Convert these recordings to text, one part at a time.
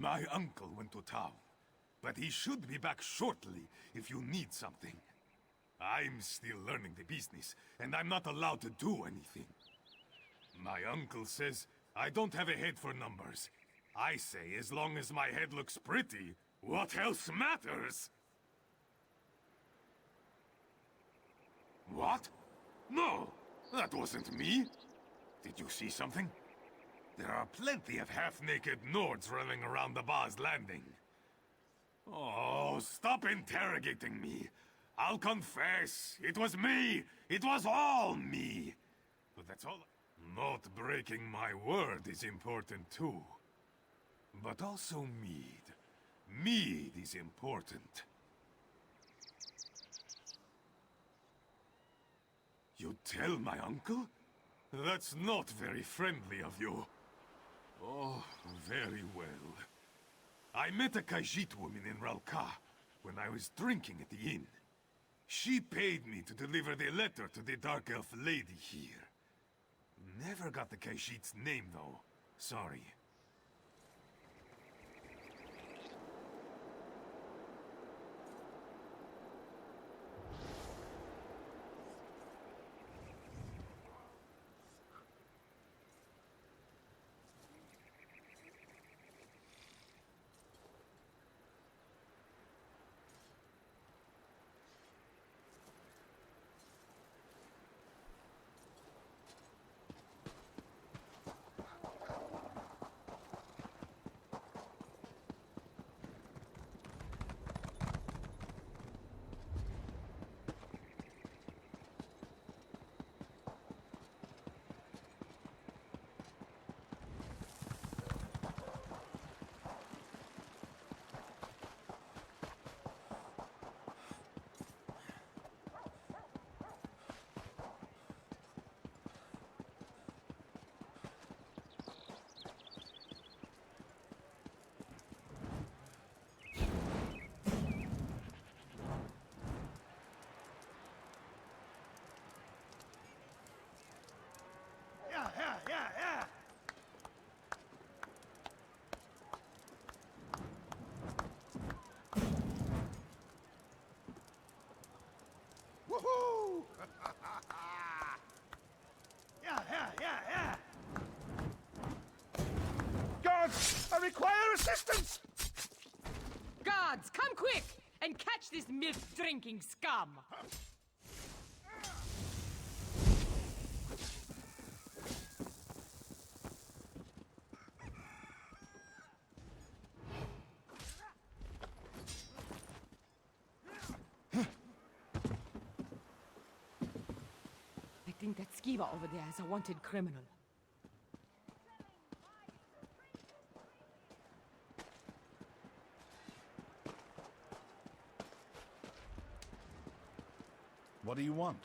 My uncle went to town, but he should be back shortly if you need something. I'm still learning the business, and I'm not allowed to do anything. My uncle says I don't have a head for numbers. I say as long as my head looks pretty, what else matters? What? No, that wasn't me. Did you see something? There are plenty of half-naked Nords running around the bar's landing. Oh, stop interrogating me. I'll confess. It was me. It was all me. But that's all. Not breaking my word is important too. But also mead. Mead is important. You tell my uncle? That's not very friendly of you. Oh, very well. I met a Khajiit woman in Ralka when I was drinking at the inn. She paid me to deliver the letter to the Dark Elf lady here. Never got the Khajiit's name, though. Sorry. Yeah. Woohoo! Yeah. Guards, I require assistance! Guards, come quick and catch this milk-drinking scum! think that Skiva over there is a wanted criminal. What do you want?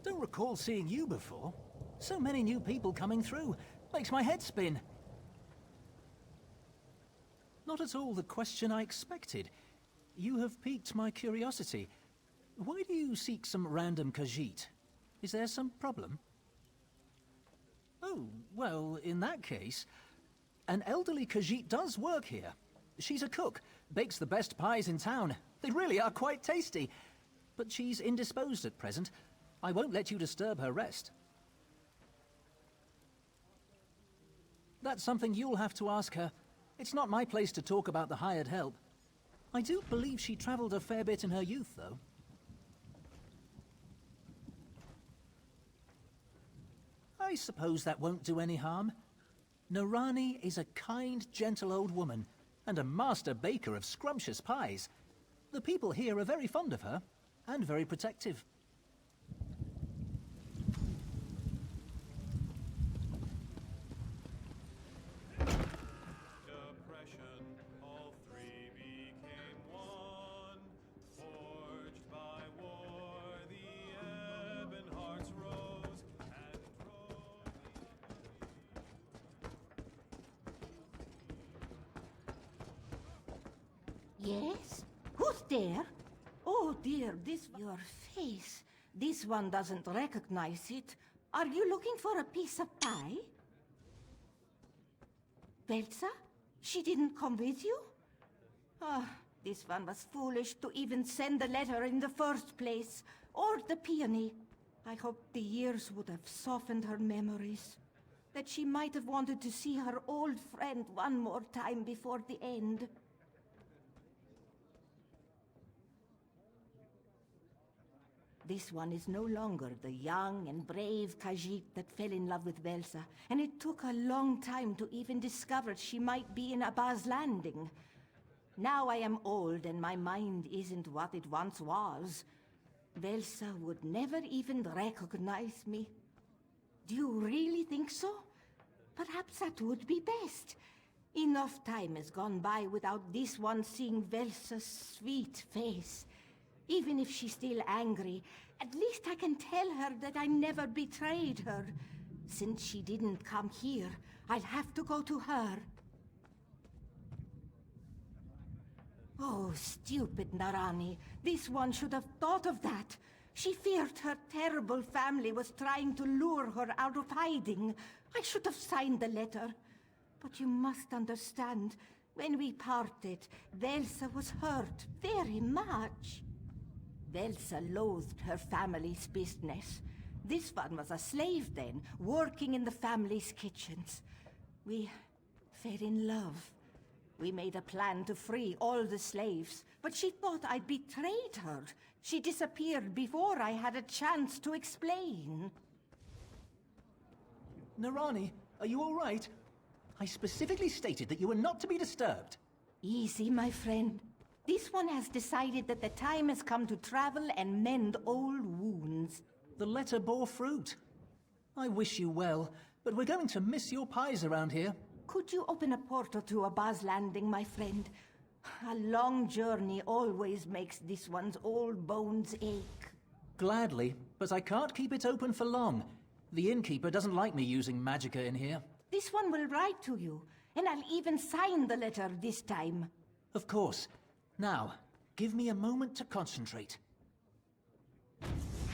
Don't recall seeing you before. So many new people coming through. Makes my head spin. Not at all the question I expected. You have piqued my curiosity. Why do you seek some random Khajiit? Is there some problem? Oh, well, in that case, an elderly Khajiit does work here. She's a cook, bakes the best pies in town. They really are quite tasty. But she's indisposed at present. I won't let you disturb her rest. That's something you'll have to ask her. It's not my place to talk about the hired help. I do believe she traveled a fair bit in her youth, though. I suppose that won't do any harm. Narani is a kind, gentle old woman, and a master baker of scrumptious pies. The people here are very fond of her, and very protective. Depression, all three became one. Forged by war, the ebon hearts rose and drove Yes? Who's there? Oh dear, your face. This one doesn't recognize it. Are you looking for a piece of pie? Belsa? She didn't come with you? Ah, this one was foolish to even send the letter in the first place. Or the peony. I hope the years would have softened her memories. That she might have wanted to see her old friend one more time before the end. This one is no longer the young and brave Khajiit that fell in love with Velsa, and it took a long time to even discover she might be in Abbas Landing. Now I am old and my mind isn't what it once was. Velsa would never even recognize me. Do you really think so? Perhaps that would be best. Enough time has gone by without this one seeing Velsa's sweet face. Even if she's still angry, at least I can tell her that I never betrayed her. Since she didn't come here, I'll have to go to her. Oh, stupid Narani. This one should have thought of that. She feared her terrible family was trying to lure her out of hiding. I should have signed the letter. But you must understand, when we parted, Velsa was hurt very much. Velsa loathed her family's business. This one was a slave then, working in the family's kitchens. We fell in love. We made a plan to free all the slaves, but she thought I'd betrayed her. She disappeared before I had a chance to explain. Narani, are you all right? I specifically stated that you were not to be disturbed. Easy, my friend. This one has decided that the time has come to travel and mend old wounds. The letter bore fruit. I wish you well, but we're going to miss your pies around here. Could you open a portal to Abbas Landing, my friend? A long journey always makes this one's old bones ache. Gladly, but I can't keep it open for long. The innkeeper doesn't like me using magicka in here. This one will write to you, and I'll even sign the letter this time. Of course. Now, give me a moment to concentrate.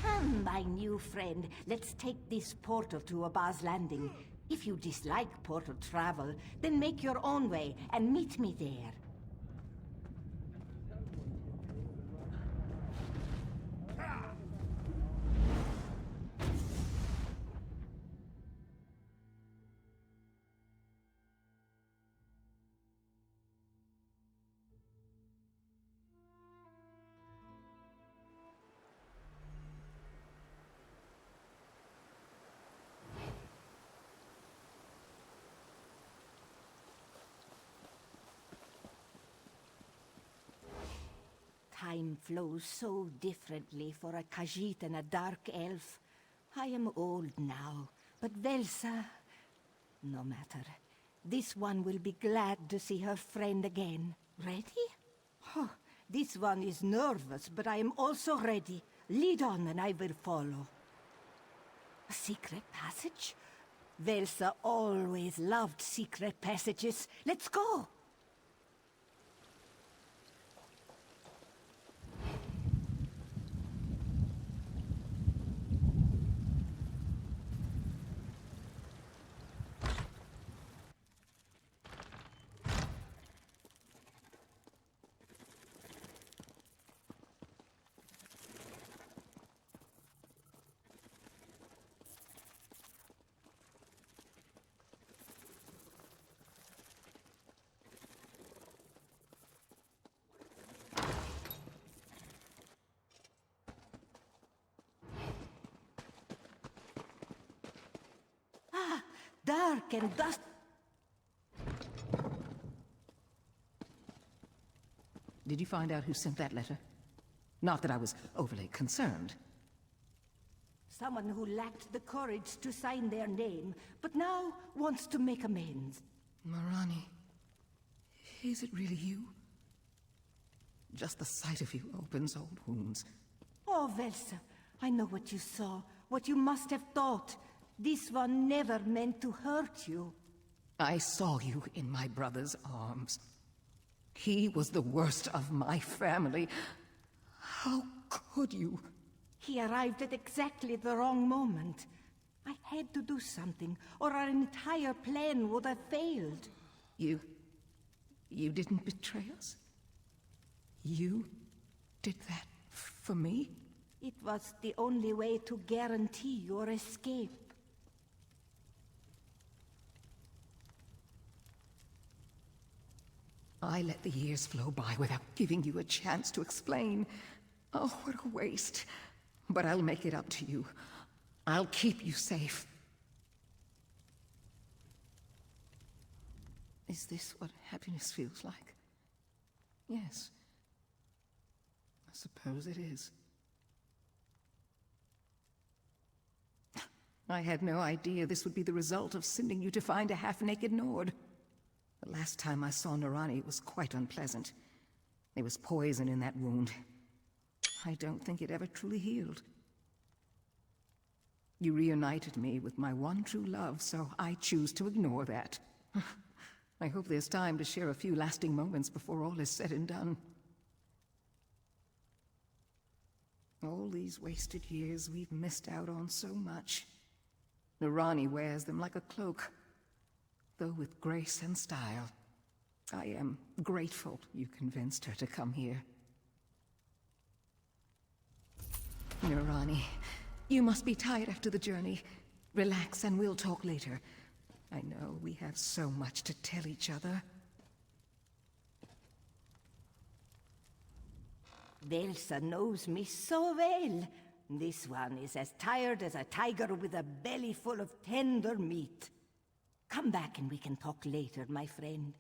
Come, my new friend. Let's take this portal to Abbas Landing. If you dislike portal travel, then make your own way and meet me there. Time flows so differently for a Khajiit and a dark elf. I am old now, but Velsa... No matter. This one will be glad to see her friend again. Ready? Oh, this one is nervous, but I am also ready. Lead on and I will follow. A secret passage? Velsa always loved secret passages. Let's go! Dark and dust. Did you find out who sent that letter? Not that I was overly concerned. Someone who lacked the courage to sign their name, but now wants to make amends. Marani, is it really you? Just the sight of you opens old wounds. Oh, Velsa, I know what you saw, what you must have thought. This one never meant to hurt you. I saw you in my brother's arms. He was the worst of my family. How could you? He arrived at exactly the wrong moment. I had to do something, or our entire plan would have failed. You didn't betray us? You did that for me? It was the only way to guarantee your escape. I let the years flow by without giving you a chance to explain. Oh, what a waste. But I'll make it up to you. I'll keep you safe. Is this what happiness feels like? Yes. I suppose it is. I had no idea this would be the result of sending you to find a half-naked Nord. The last time I saw Narani, it was quite unpleasant. There was poison in that wound. I don't think it ever truly healed. You reunited me with my one true love, so I choose to ignore that. I hope there's time to share a few lasting moments before all is said and done. All these wasted years, we've missed out on so much. Narani wears them like a cloak, though with grace and style. I am grateful you convinced her to come here. Narani, you must be tired after the journey. Relax and we'll talk later. I know we have so much to tell each other. Velsa knows me so well. This one is as tired as a tiger with a belly full of tender meat. Come back and we can talk later, my friend.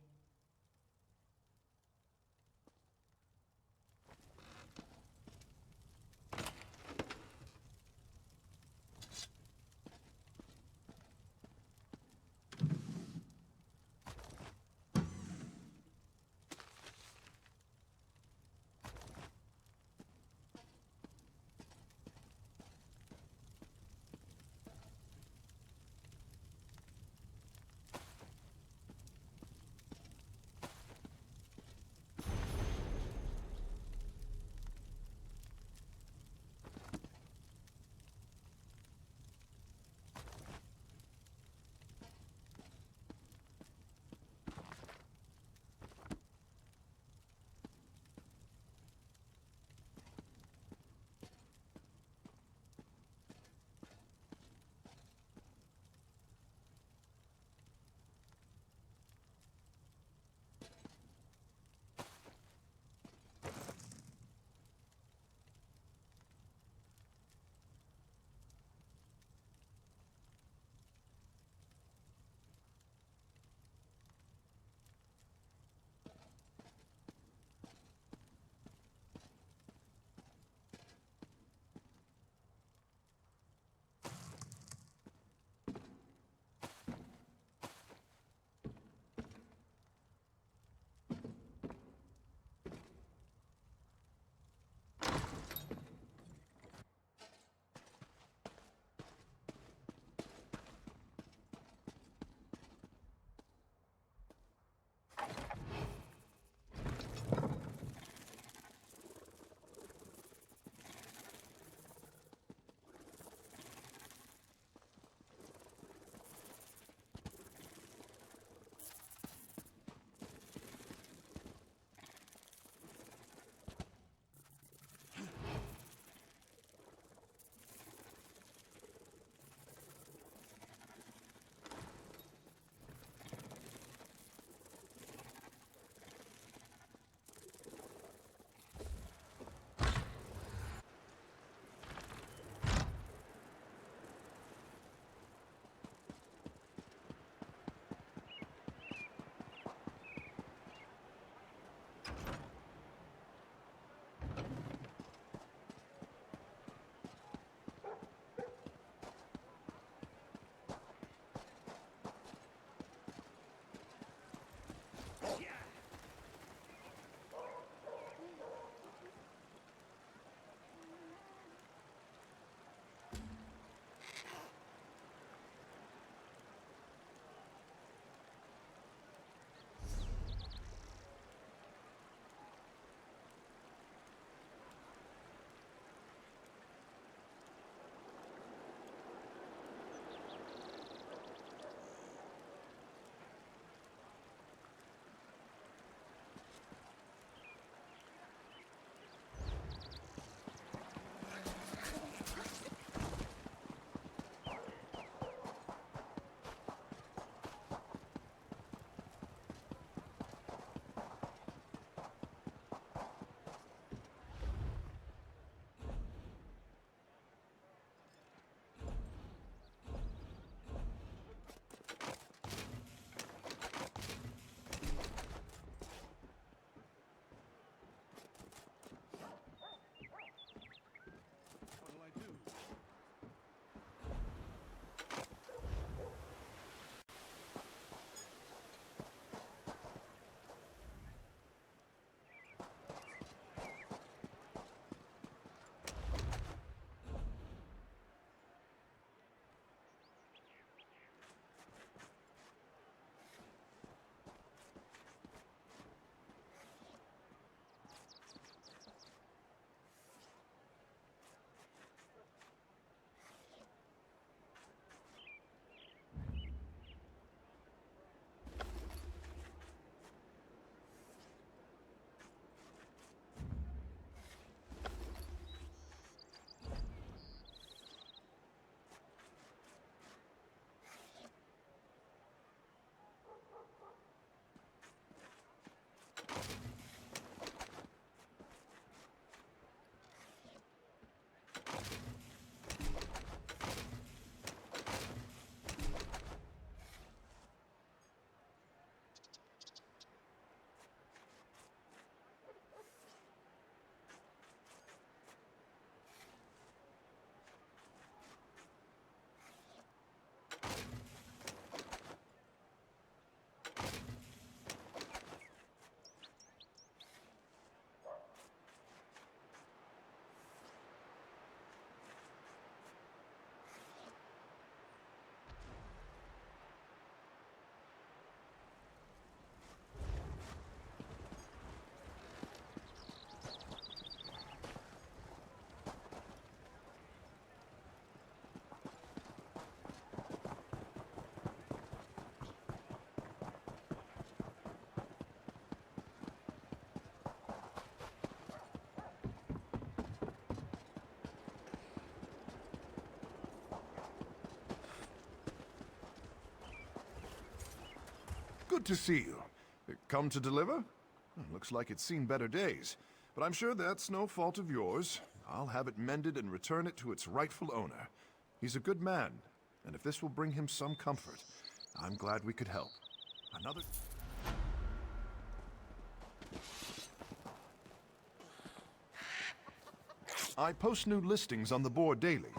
Good to see you. Come to deliver? Looks like it's seen better days. But I'm sure that's no fault of yours. I'll have it mended and return it to its rightful owner. He's a good man, and if this will bring him some comfort, I'm glad we could help. Another... I post new listings on the board daily.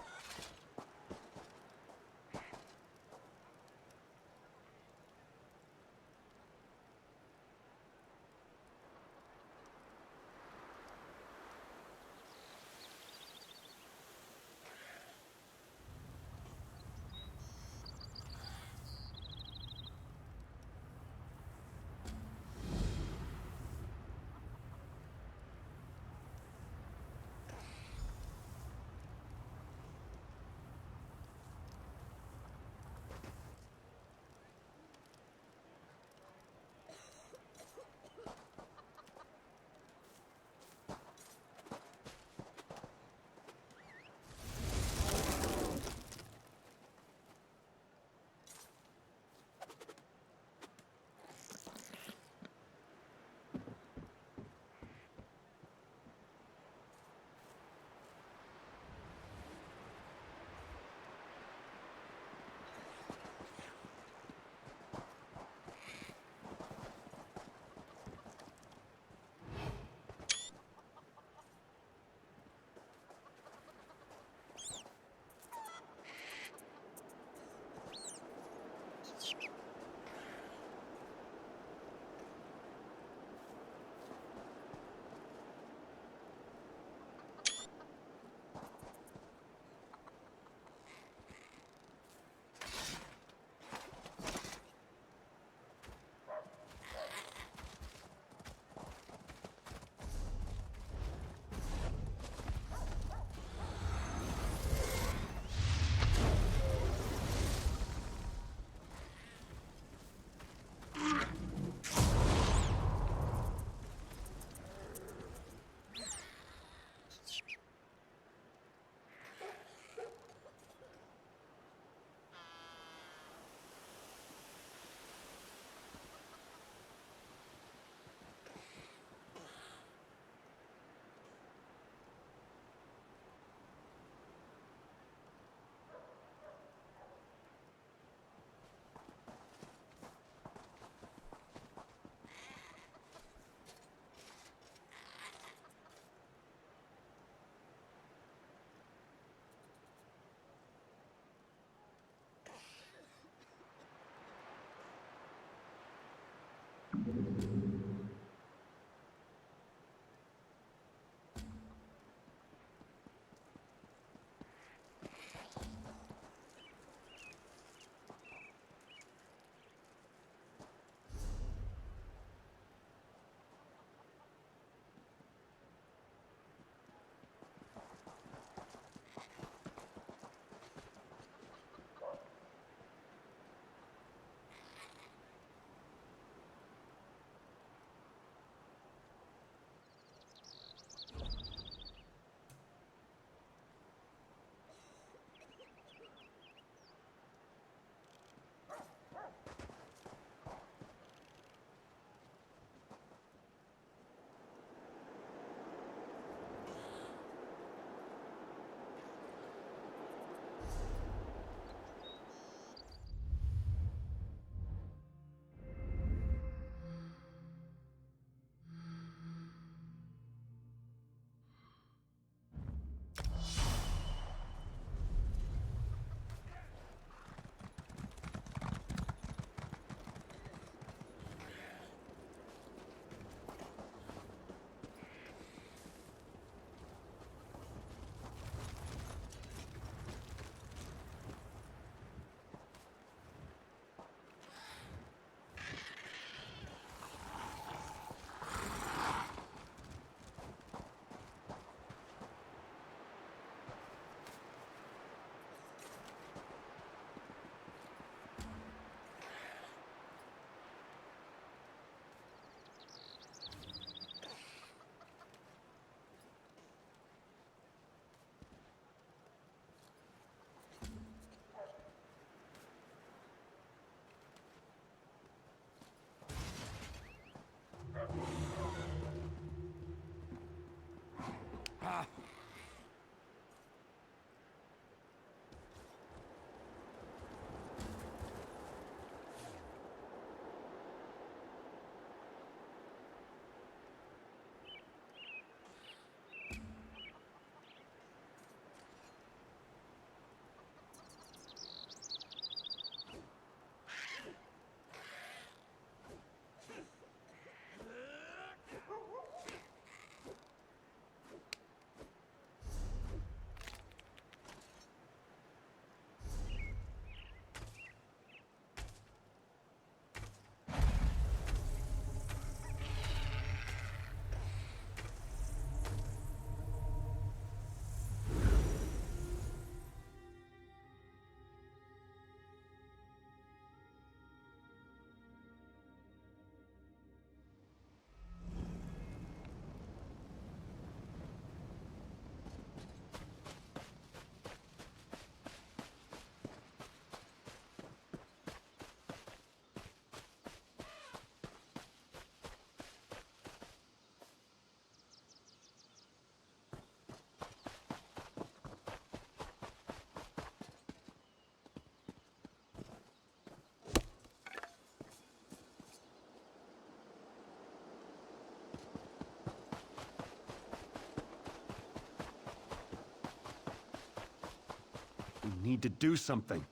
need to do something.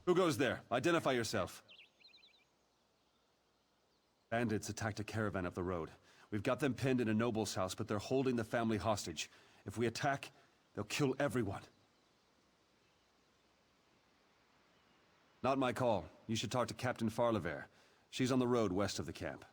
Who goes there? Identify yourself. Bandits attacked a caravan up the road. We've got them pinned in a noble's house, but they're holding the family hostage. If we attack, they'll kill everyone. Not my call. You should talk to Captain Farlever. She's on the road west of the camp.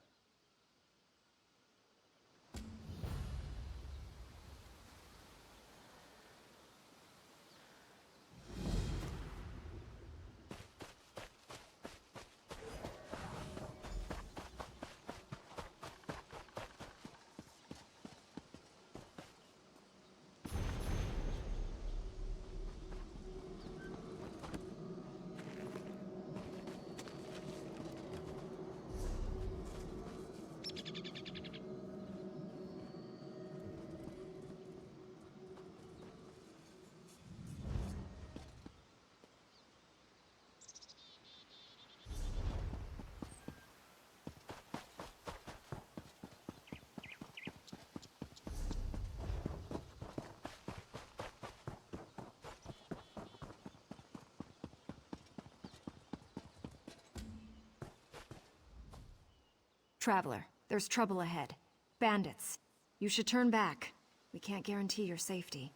Traveler, there's trouble ahead. Bandits. You should turn back. We can't guarantee your safety.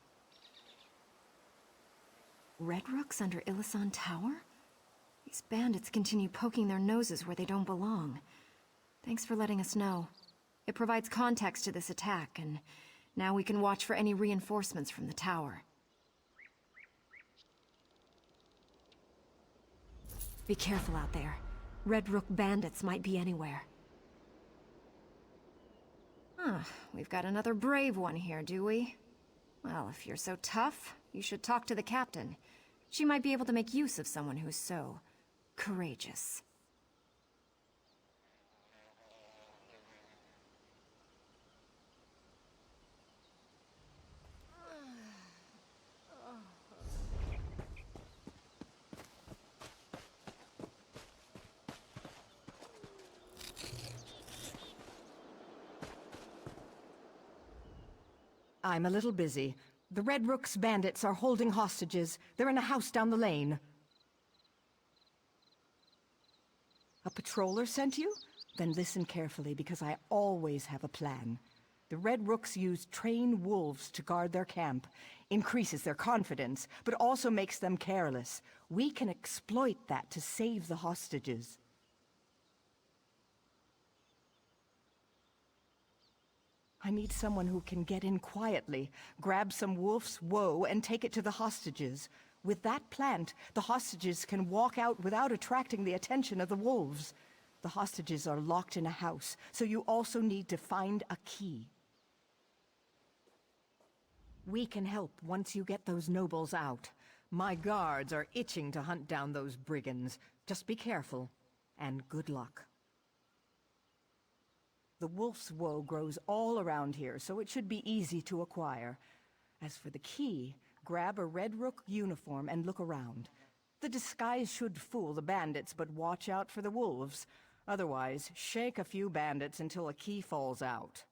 Red Rooks under Illisan Tower? These bandits continue poking their noses where they don't belong. Thanks for letting us know. It provides context to this attack, and now we can watch for any reinforcements from the tower. Be careful out there. Red Rook bandits might be anywhere. We've got another brave one here, do we? Well, if you're so tough, you should talk to the captain. She might be able to make use of someone who's so courageous. I'm a little busy. The Red Rook's bandits are holding hostages. They're in a house down the lane. A patroller sent you? Then listen carefully, because I always have a plan. The Red Rooks use trained wolves to guard their camp. Increases their confidence, but also makes them careless. We can exploit that to save the hostages. I need someone who can get in quietly, grab some wolf's woe, and take it to the hostages. With that plant, the hostages can walk out without attracting the attention of the wolves. The hostages are locked in a house, so you also need to find a key. We can help once you get those nobles out. My guards are itching to hunt down those brigands. Just be careful, and good luck. The wolf's woe grows all around here, so it should be easy to acquire. As for the key, grab a Red Rook uniform and look around. The disguise should fool the bandits, but watch out for the wolves. Otherwise, shake a few bandits until a key falls out.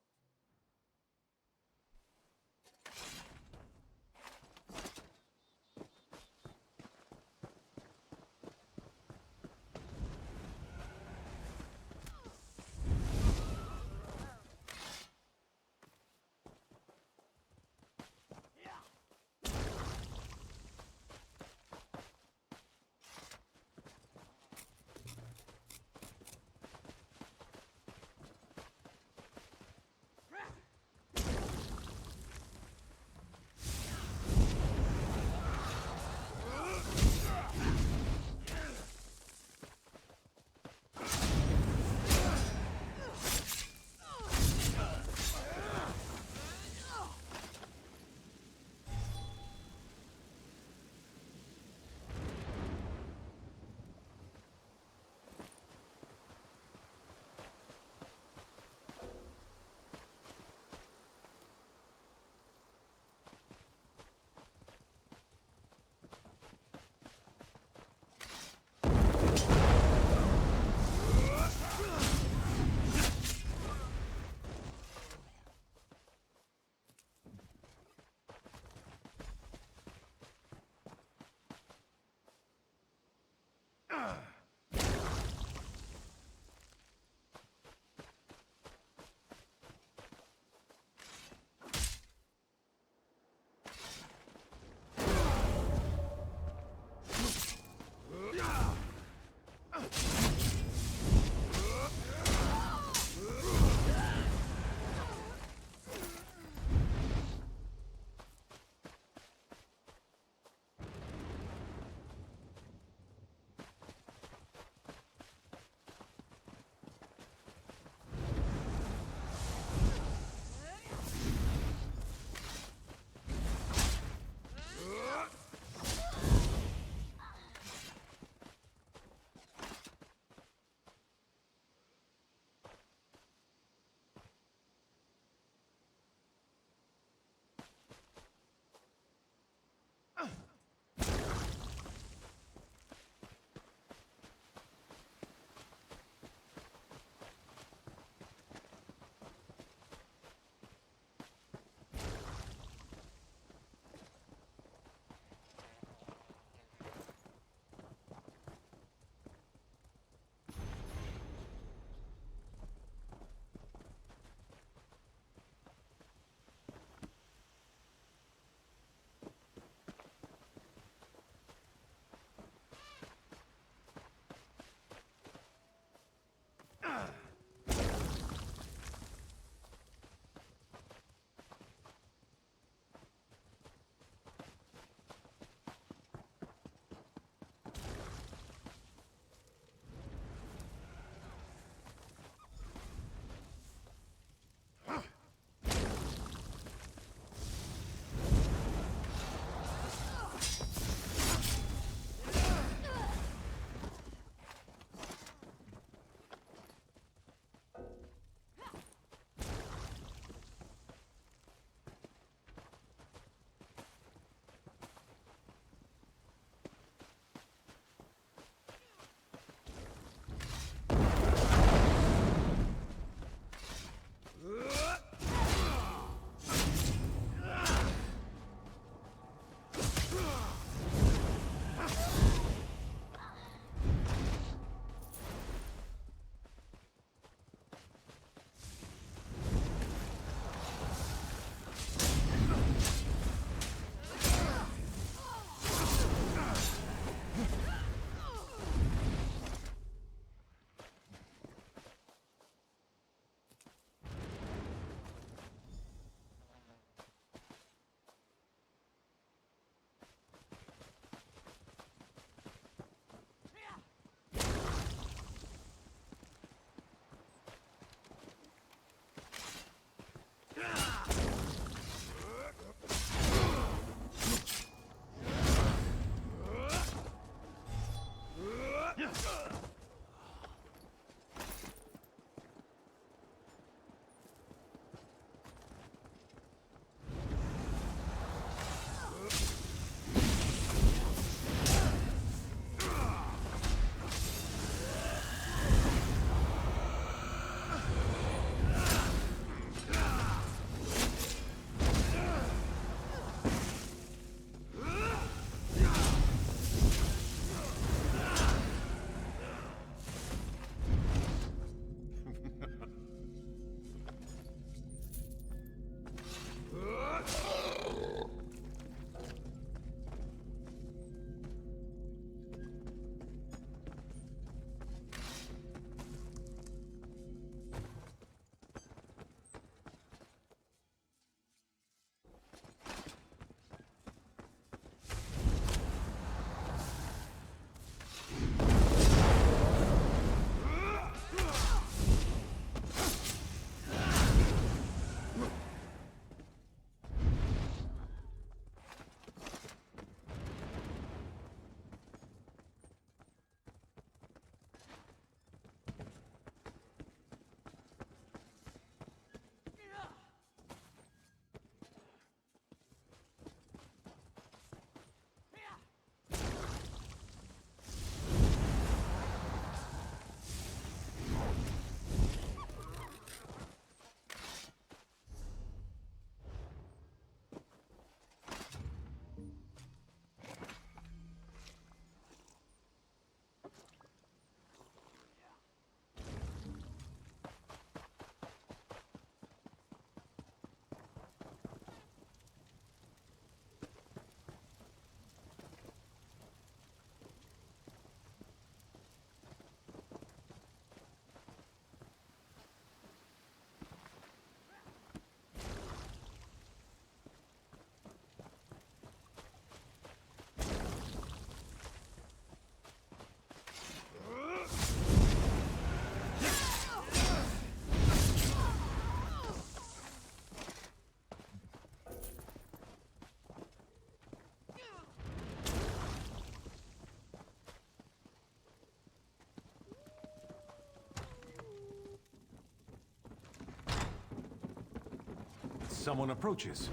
someone approaches.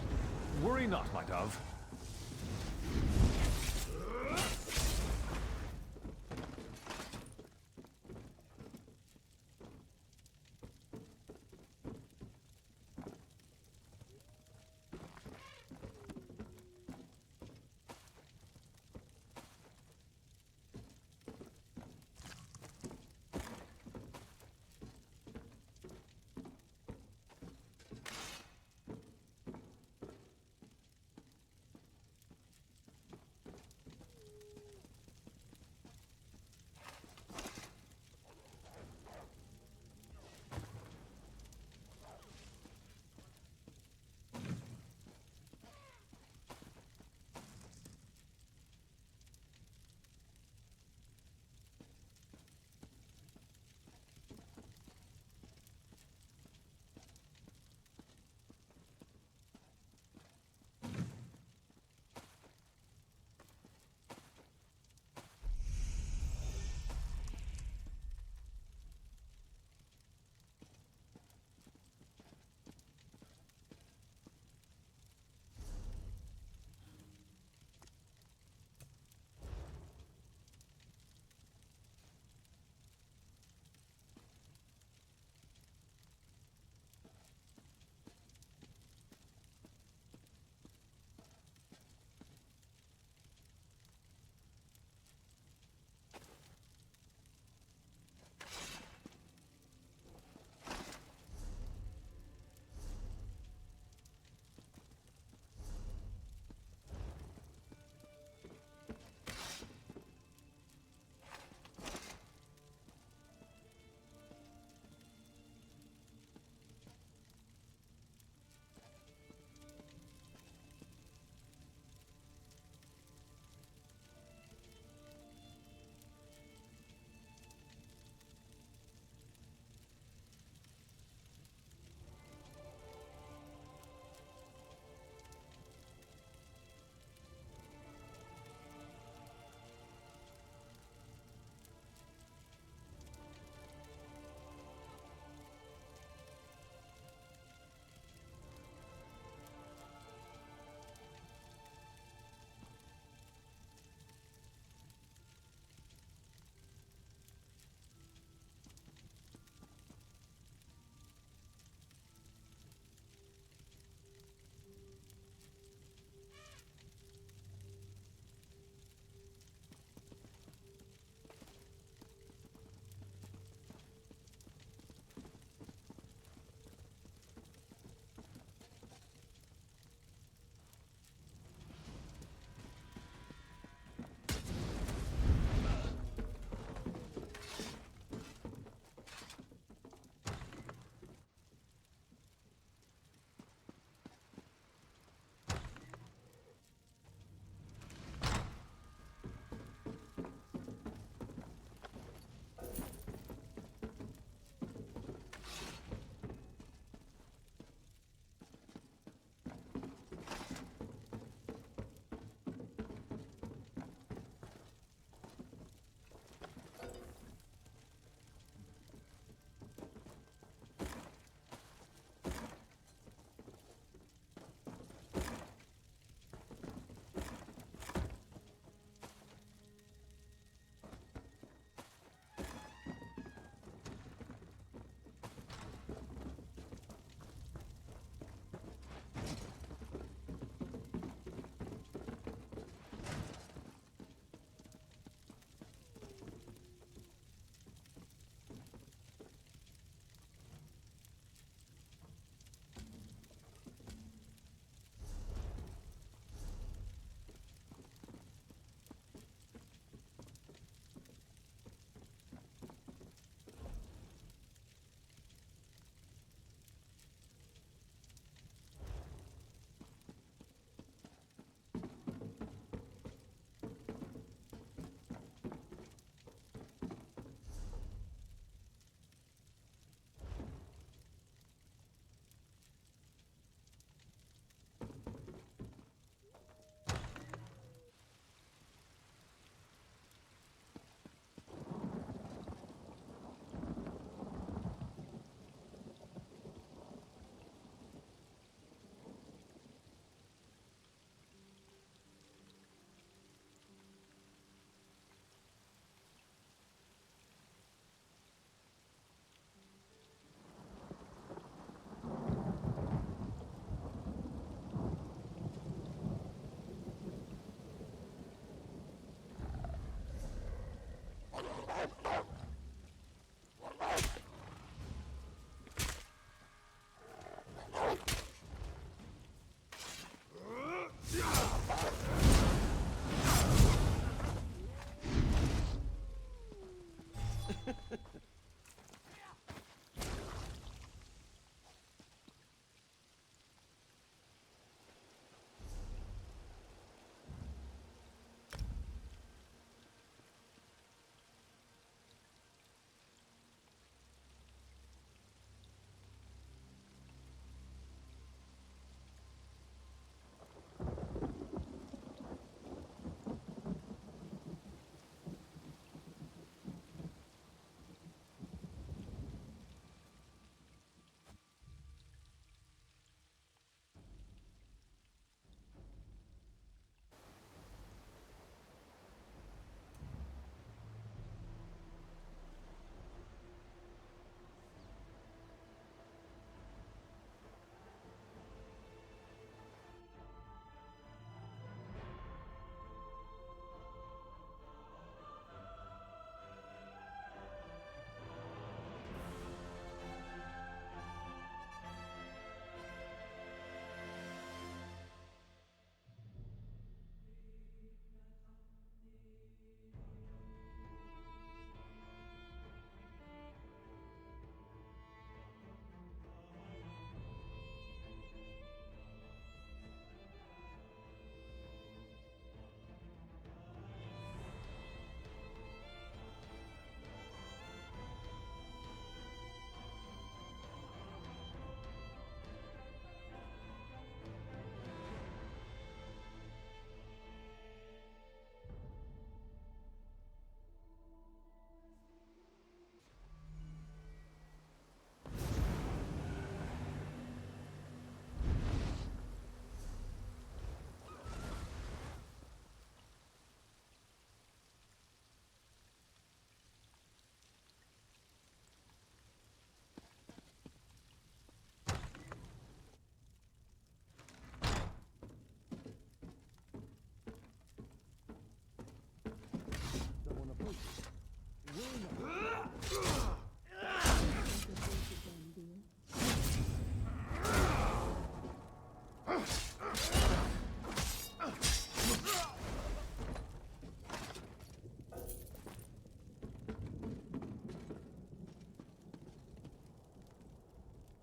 Worry not, my dove.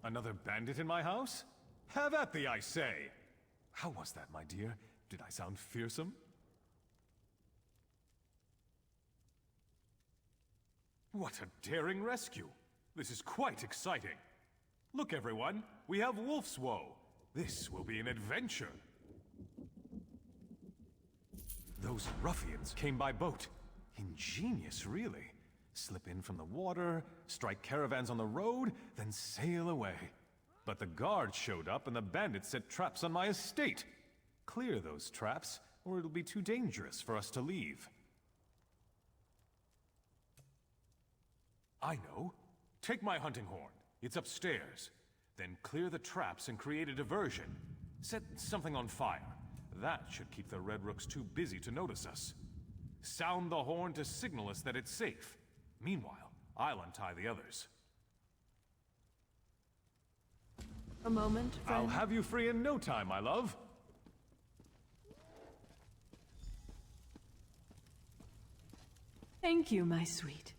Another bandit in my house? Have at thee, I say! How was that, my dear? Did I sound fearsome? What a daring rescue! This is quite exciting. Look, everyone, we have Wolf's Woe. This will be an adventure. Those ruffians came by boat. Ingenious, really. Slip in from the water, strike caravans on the road, then sail away. But the guards showed up and the bandits set traps on my estate. Clear those traps, or it'll be too dangerous for us to leave. I know. Take my hunting horn. It's upstairs. Then clear the traps and create a diversion. Set something on fire. That should keep the Red Rooks too busy to notice us. Sound the horn to signal us that it's safe. Meanwhile, I'll untie the others. A moment, friend. I'll have you free in no time, my love. Thank you, my sweet.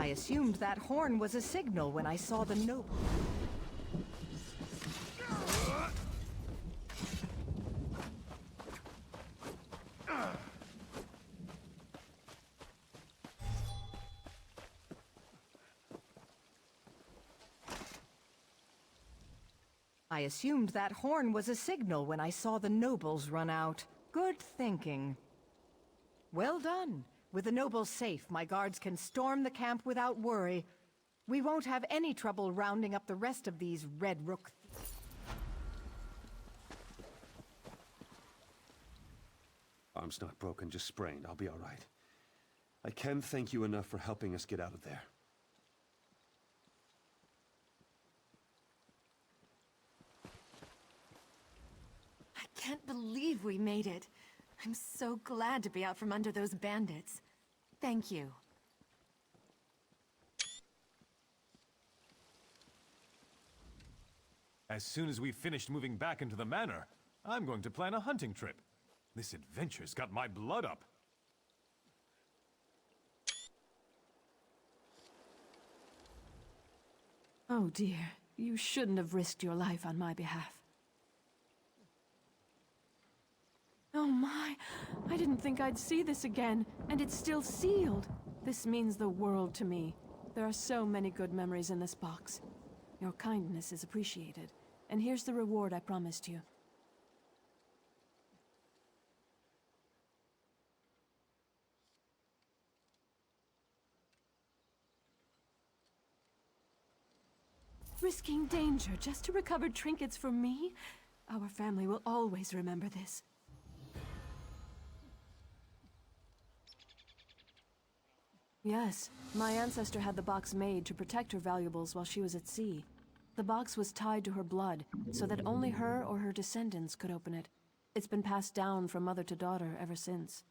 I assumed that horn was a signal when I saw the noble. I assumed that horn was a signal when I saw the nobles run out. Good thinking. Well done. With the nobles safe, my guards can storm the camp without worry. We won't have any trouble rounding up the rest of these Red Rook. Arm's not broken, just sprained. I'll be all right. I can't thank you enough for helping us get out of there. I can't believe we made it. I'm so glad to be out from under those bandits. Thank you. As soon as we've finished moving back into the manor, I'm going to plan a hunting trip. This adventure's got my blood up. Oh dear, you shouldn't have risked your life on my behalf. Oh my, I didn't think I'd see this again, and it's still sealed. This means the world to me. There are so many good memories in this box. Your kindness is appreciated, and here's the reward I promised you. Risking danger just to recover trinkets for me? Our family will always remember this. Yes, my ancestor had the box made to protect her valuables while she was at sea. The box was tied to her blood, so that only her or her descendants could open it. It's been passed down from mother to daughter ever since.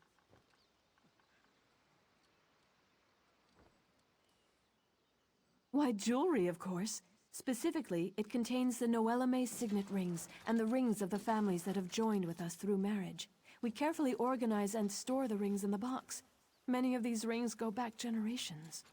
Why, jewelry, of course. Specifically, it contains the Noella May signet rings and the rings of the families that have joined with us through marriage. We carefully organize and store the rings in the box. Many of these rings go back generations.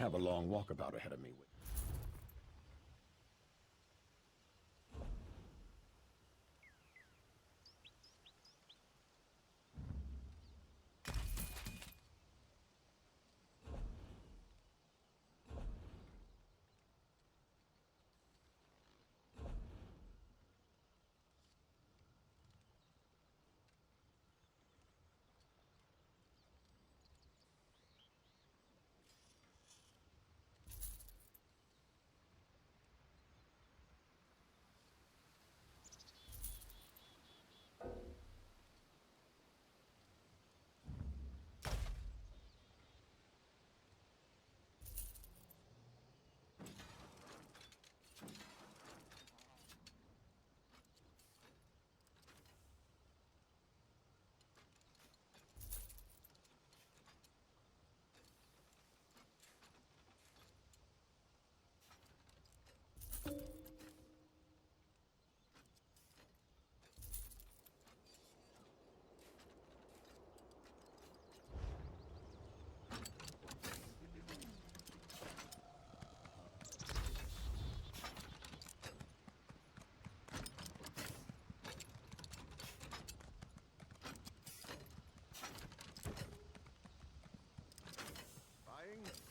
have a long walkabout ahead of me.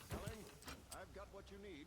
Selling, I've got what you need.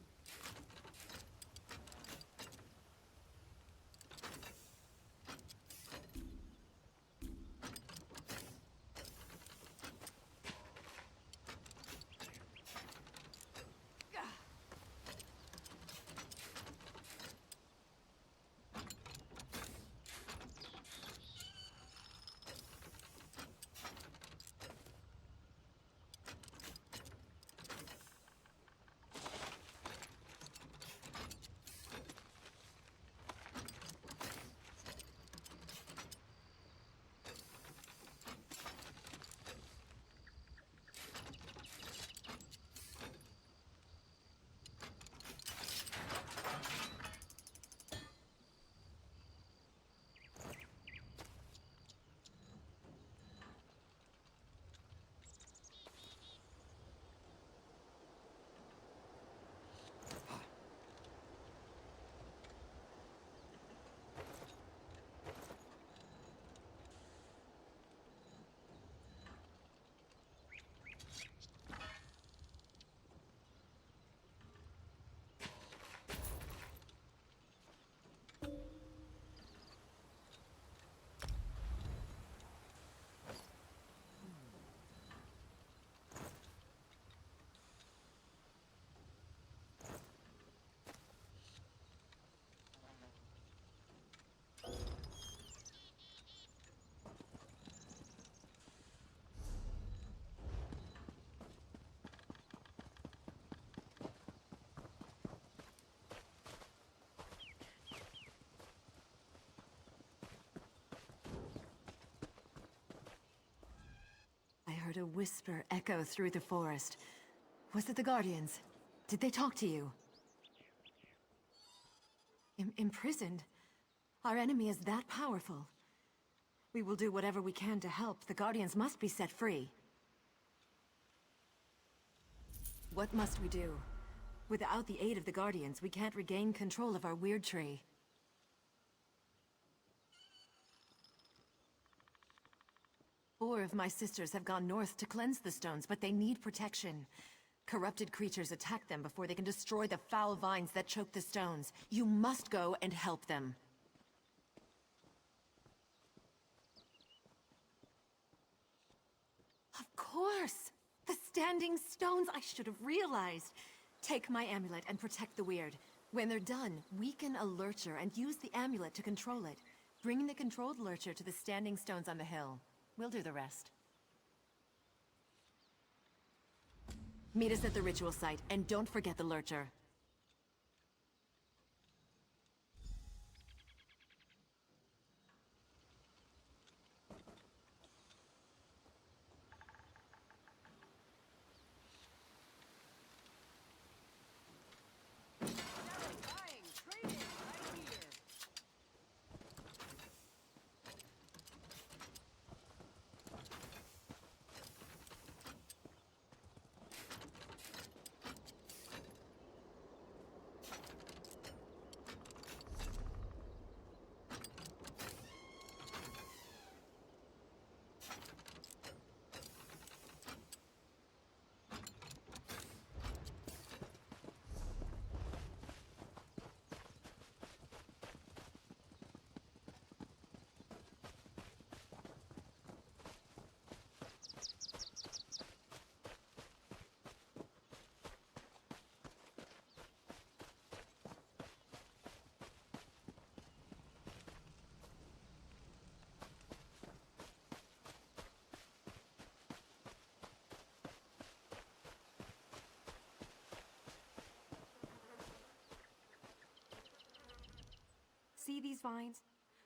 I heard a whisper echo through the forest. Was it the Guardians? Did they talk to you? Imprisoned? Our enemy is that powerful. We will do whatever we can to help. The Guardians must be set free. What must we do? Without the aid of the Guardians, we can't regain control of our weird tree. 4 of my sisters have gone north to cleanse the stones, but they need protection. Corrupted creatures attack them before they can destroy the foul vines that choke the stones. You must go and help them. Of course! The standing stones! I should have realized. Take my amulet and protect the weird. When they're done, weaken a lurcher and use the amulet to control it. Bring the controlled lurcher to the standing stones on the hill. We'll do the rest. Meet us at the ritual site, and don't forget the lurcher. See these vines?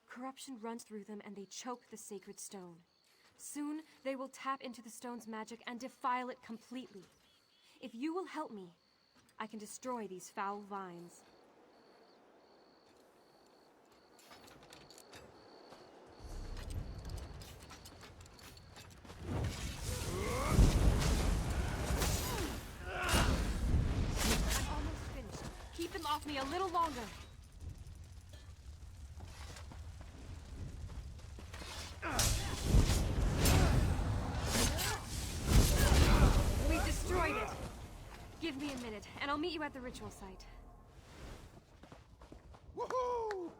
Corruption runs through them and they choke the sacred stone. Soon, they will tap into the stone's magic and defile it completely. If you will help me, I can destroy these foul vines. I'm almost finished. Keep them off me a little longer. We've destroyed it. Give me a minute, and I'll meet you at the ritual site. Woohoo!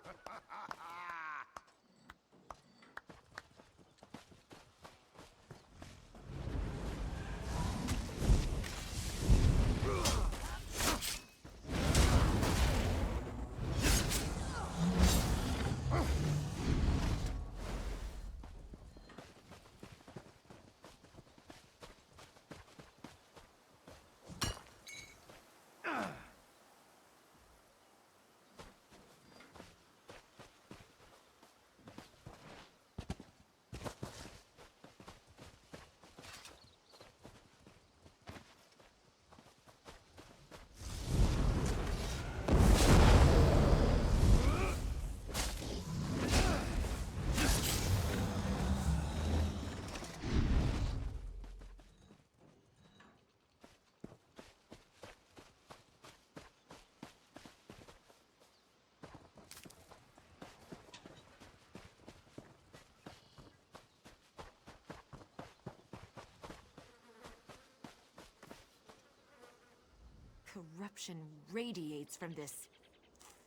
Corruption radiates from this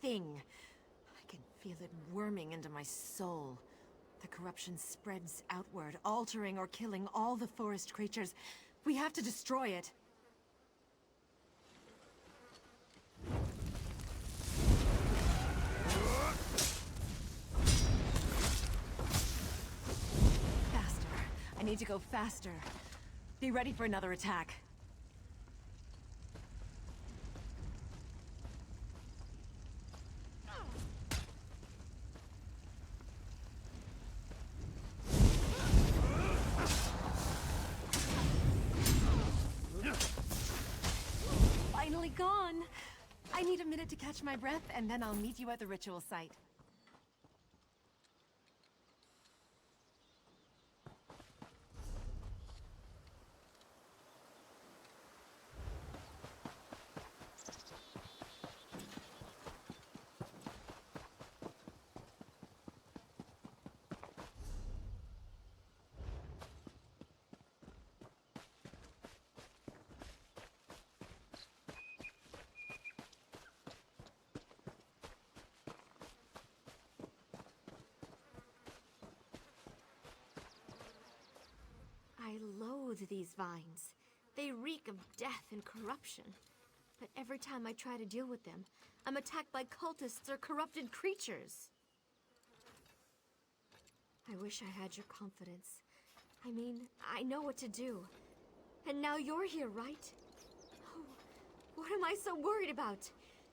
thing. I can feel it worming into my soul. The corruption spreads outward, altering or killing all the forest creatures. We have to destroy it. Faster. I need to go faster. Be ready for another attack. Gone. I need a minute to catch my breath, and then I'll meet you at the ritual site. I loathe these vines. They reek of death and corruption. But every time I try to deal with them, I'm attacked by cultists or corrupted creatures. I wish I had your confidence. I mean, I know what to do. And now you're here, right? Oh, what am I so worried about?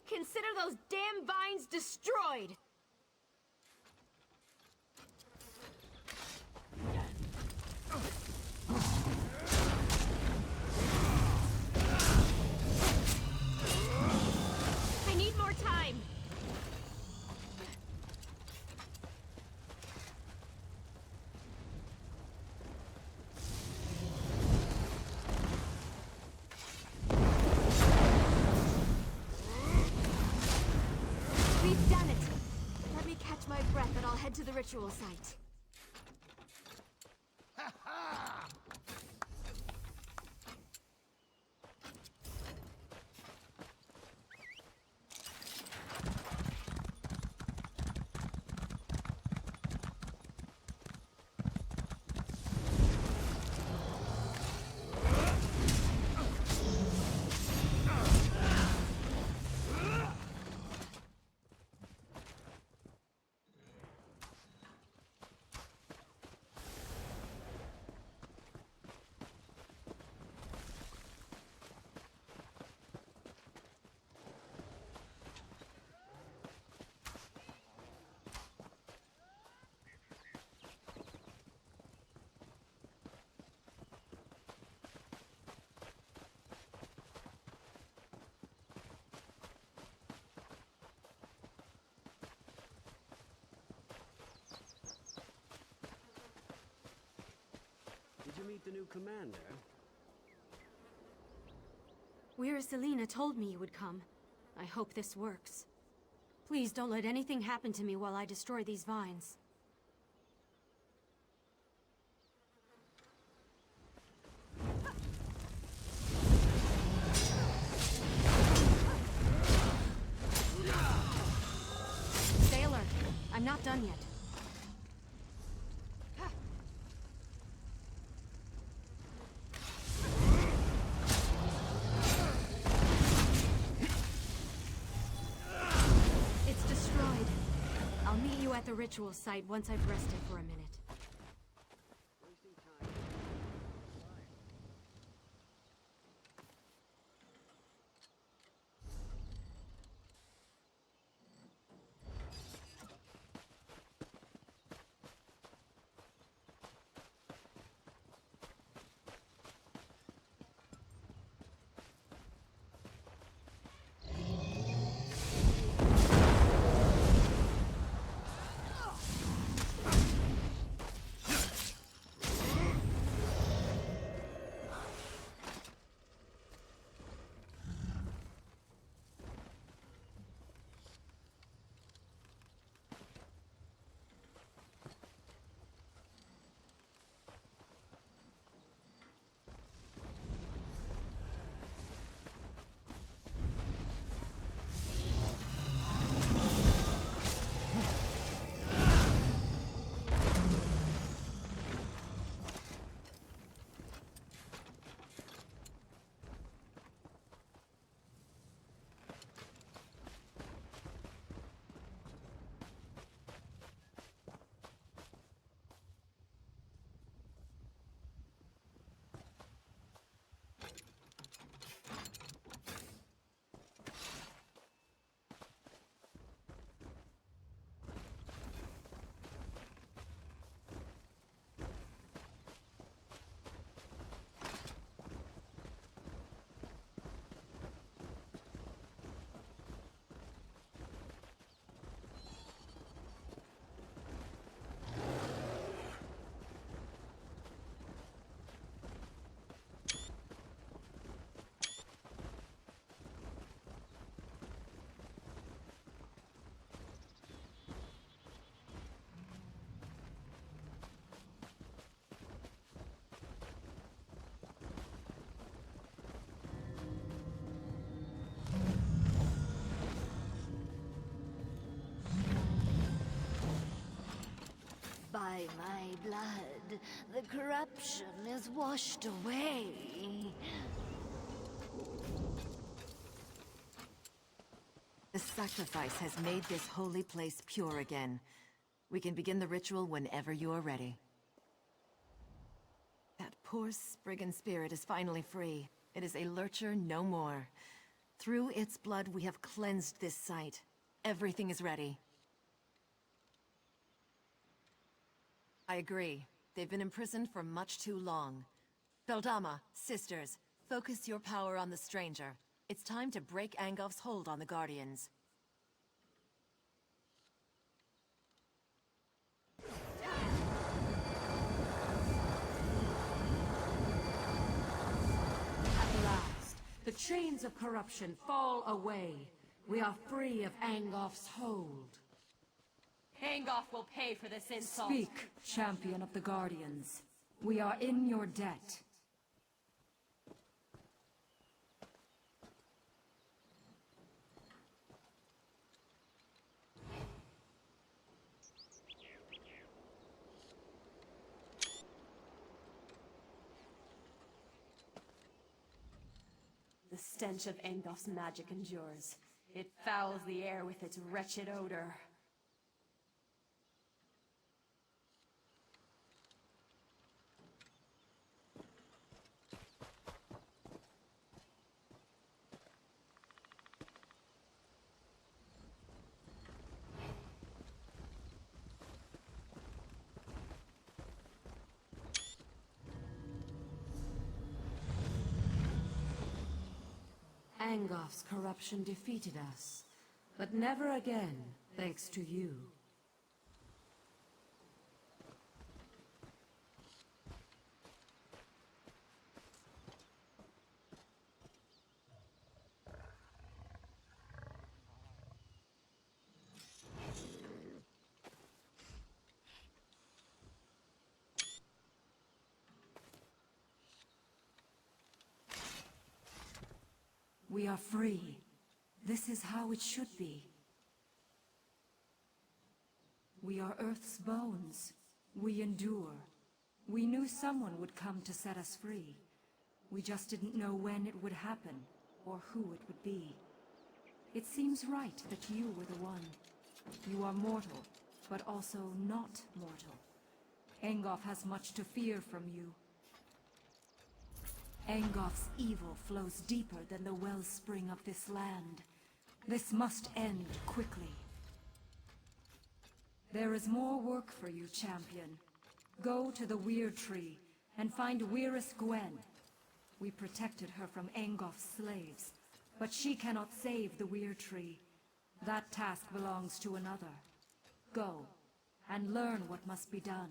Consider those damn vines destroyed! I need more time! We've done it! Let me catch my breath and I'll head to the ritual site. meet the new commander? Weir Selena told me you would come. I hope this works. Please don't let anything happen to me while I destroy these vines. Sailor, I'm not done yet. It's destroyed. I'll meet you at the ritual site once I've rested for a minute. By my blood, the corruption is washed away. The sacrifice has made this holy place pure again. We can begin the ritual whenever you are ready. That poor Spriggan spirit is finally free. It is a lurcher no more. Through its blood, we have cleansed this site. Everything is ready. I agree. They've been imprisoned for much too long. Beldama, sisters, focus your power on the stranger. It's time to break Angolf's hold on the Guardians. At last, the chains of corruption fall away. We are free of Angolf's hold. Angolf will pay for this insult. Speak, champion of the Guardians. We are in your debt. The stench of Angolf's magic endures. It fouls the air with its wretched odor. Angolf's corruption defeated us, but never again, thanks to you. We are free. This is how it should be. We are Earth's bones. We endure. We knew someone would come to set us free. We just didn't know when it would happen, or who it would be. It seems right that you were the one. You are mortal, but also not mortal. Engoff has much to fear from you. Engoff's evil flows deeper than the wellspring of this land. This must end quickly. There is more work for you, champion. Go to the Weir Tree and find Weirus Gwen. We protected her from Engoff's slaves, but she cannot save the Weir Tree. That task belongs to another. Go, and learn what must be done.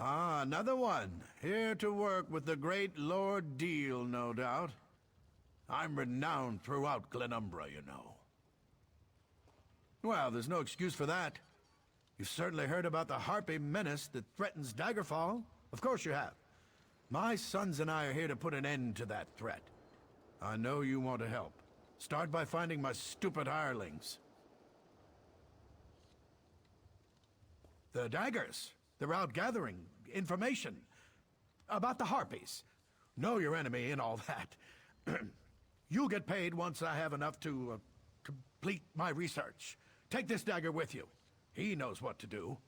Ah, another one. Here to work with the great Lord Deal, no doubt. I'm renowned throughout Glenumbra, you know. Well, there's no excuse for that. You've certainly heard about the Harpy menace that threatens Daggerfall. Of course you have. My sons and I are here to put an end to that threat. I know you want to help. Start by finding my stupid hirelings. The daggers. They're out gathering information about the Harpies. Know your enemy and all that. You'll get paid once I have enough to complete my research. Take this dagger with you. He knows what to do.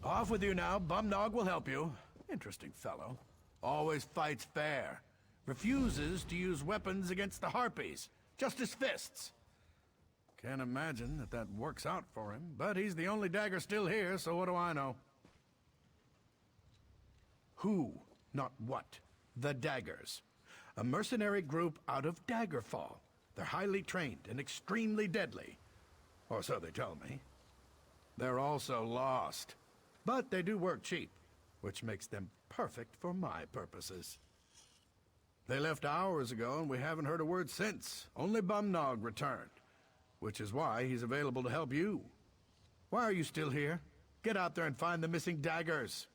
Off with you now. Bumnog will help you. Interesting fellow. Always fights fair. Refuses to use weapons against the Harpies. Just his fists. Can't imagine that that works out for him, but he's the only dagger still here, so what do I know? Who, not what. The Daggers. A mercenary group out of Daggerfall. They're highly trained and extremely deadly. Or so they tell me. They're also lost. But they do work cheap, which makes them perfect for my purposes. They left hours ago, and we haven't heard a word since. Only Bumnog returned. Which is why he's available to help you. Why are you still here? Get out there and find the missing daggers.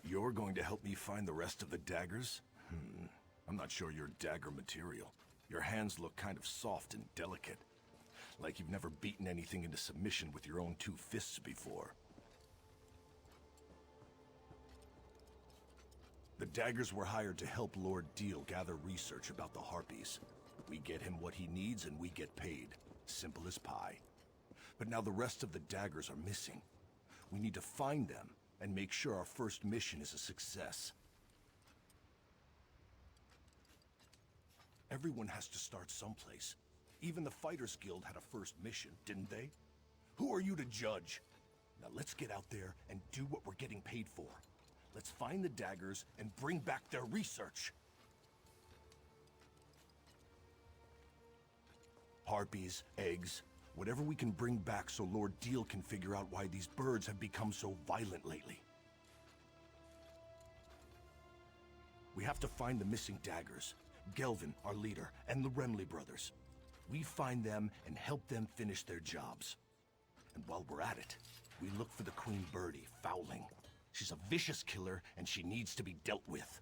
You're going to help me find the rest of the daggers? I'm not sure you're dagger material. Your hands look kind of soft and delicate. Like you've never beaten anything into submission with your own two fists before. The daggers were hired to help Lord Deal gather research about the Harpies. We get him what he needs and we get paid. Simple as pie. But now the rest of the daggers are missing. We need to find them and make sure our first mission is a success. Everyone has to start someplace. Even the Fighters Guild had a first mission, didn't they? Who are you to judge? Now let's get out there and do what we're getting paid for. Let's find the daggers and bring back their research. Harpies, eggs, whatever we can bring back so Lord Deal can figure out why these birds have become so violent lately. We have to find the missing daggers. Gelvin, our leader, and the Remley brothers. We find them and help them finish their jobs. And while we're at it, we look for the Queen Birdie, Fowling. She's a vicious killer, and she needs to be dealt with.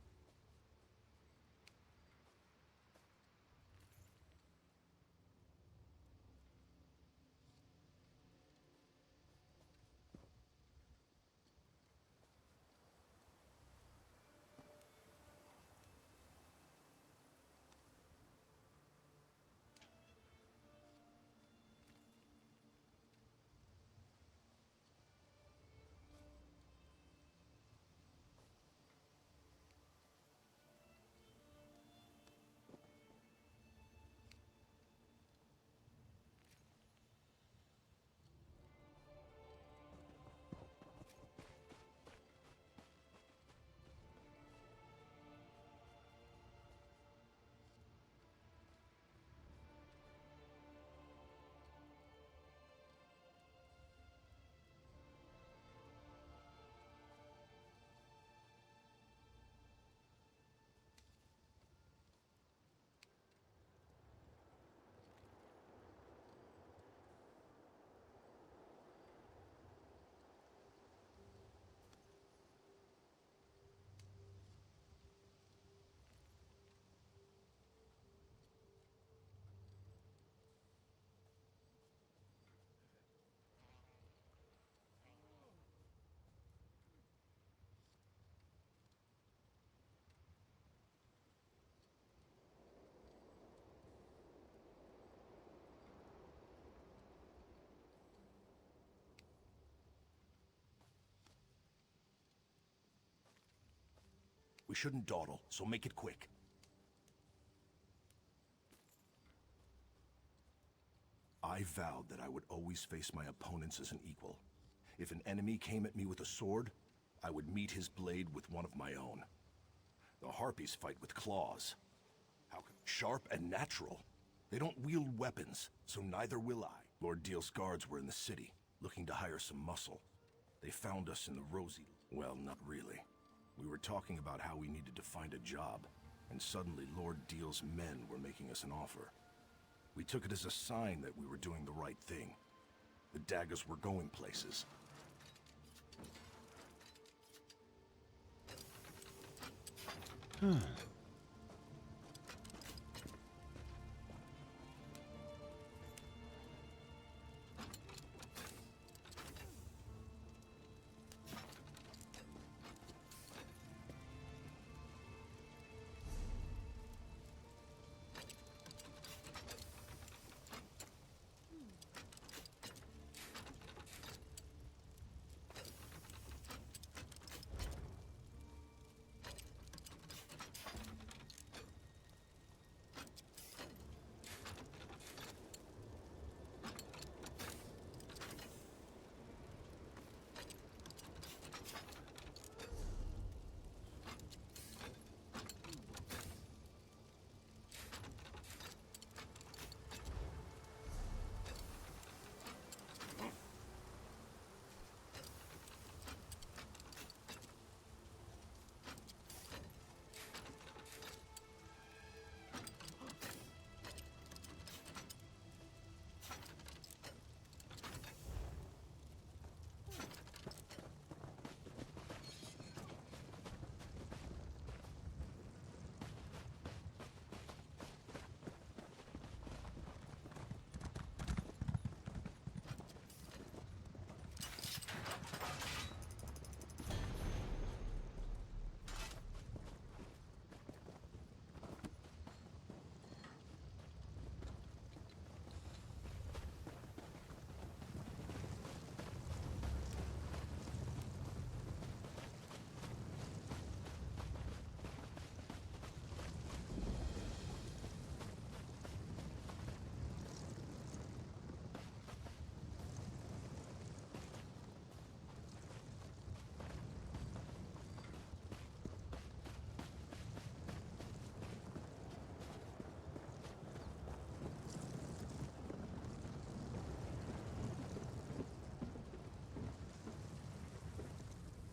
We shouldn't dawdle, so make it quick. I vowed that I would always face my opponents as an equal. If an enemy came at me with a sword, I would meet his blade with one of my own. The Harpies fight with claws. Sharp and natural. They don't wield weapons, so neither will I. Lord Deal's guards were in the city, looking to hire some muscle. They found us in the Rosy... Well, not really. We were talking about how we needed to find a job, and suddenly Lord Deal's men were making us an offer. We took it as a sign that we were doing the right thing. The daggers were going places.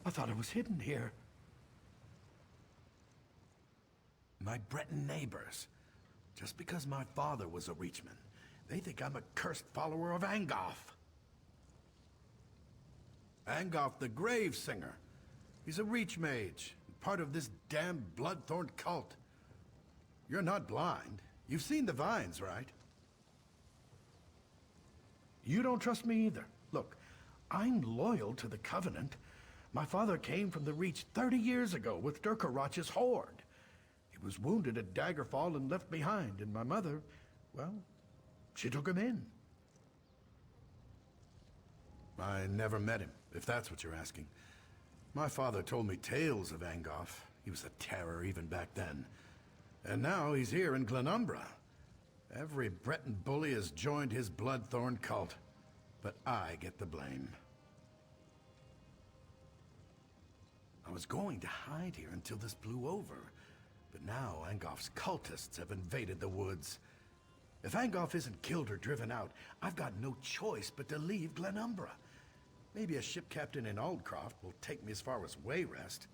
I thought it was hidden here. My Breton neighbors. Just because my father was a Reachman, they think I'm a cursed follower of Angoff. Angoff the Grave Singer. He's a Reach Mage, part of this damn Bloodthorn cult. You're not blind. You've seen the vines, right? You don't trust me either. Look, I'm loyal to the Covenant. My father came from the Reach 30 years ago with Durkarach's horde. He was wounded at Daggerfall and left behind, and my mother, well, she took him in. I never met him, if that's what you're asking. My father told me tales of Angoff. He was a terror even back then. And now he's here in Glenumbra. Every Breton bully has joined his Bloodthorn cult. But I get the blame. I was going to hide here until this blew over. But now Angoff's cultists have invaded the woods. If Angoff isn't killed or driven out, I've got no choice but to leave Glenumbra. Maybe a ship captain in Aldcroft will take me as far as Wayrest.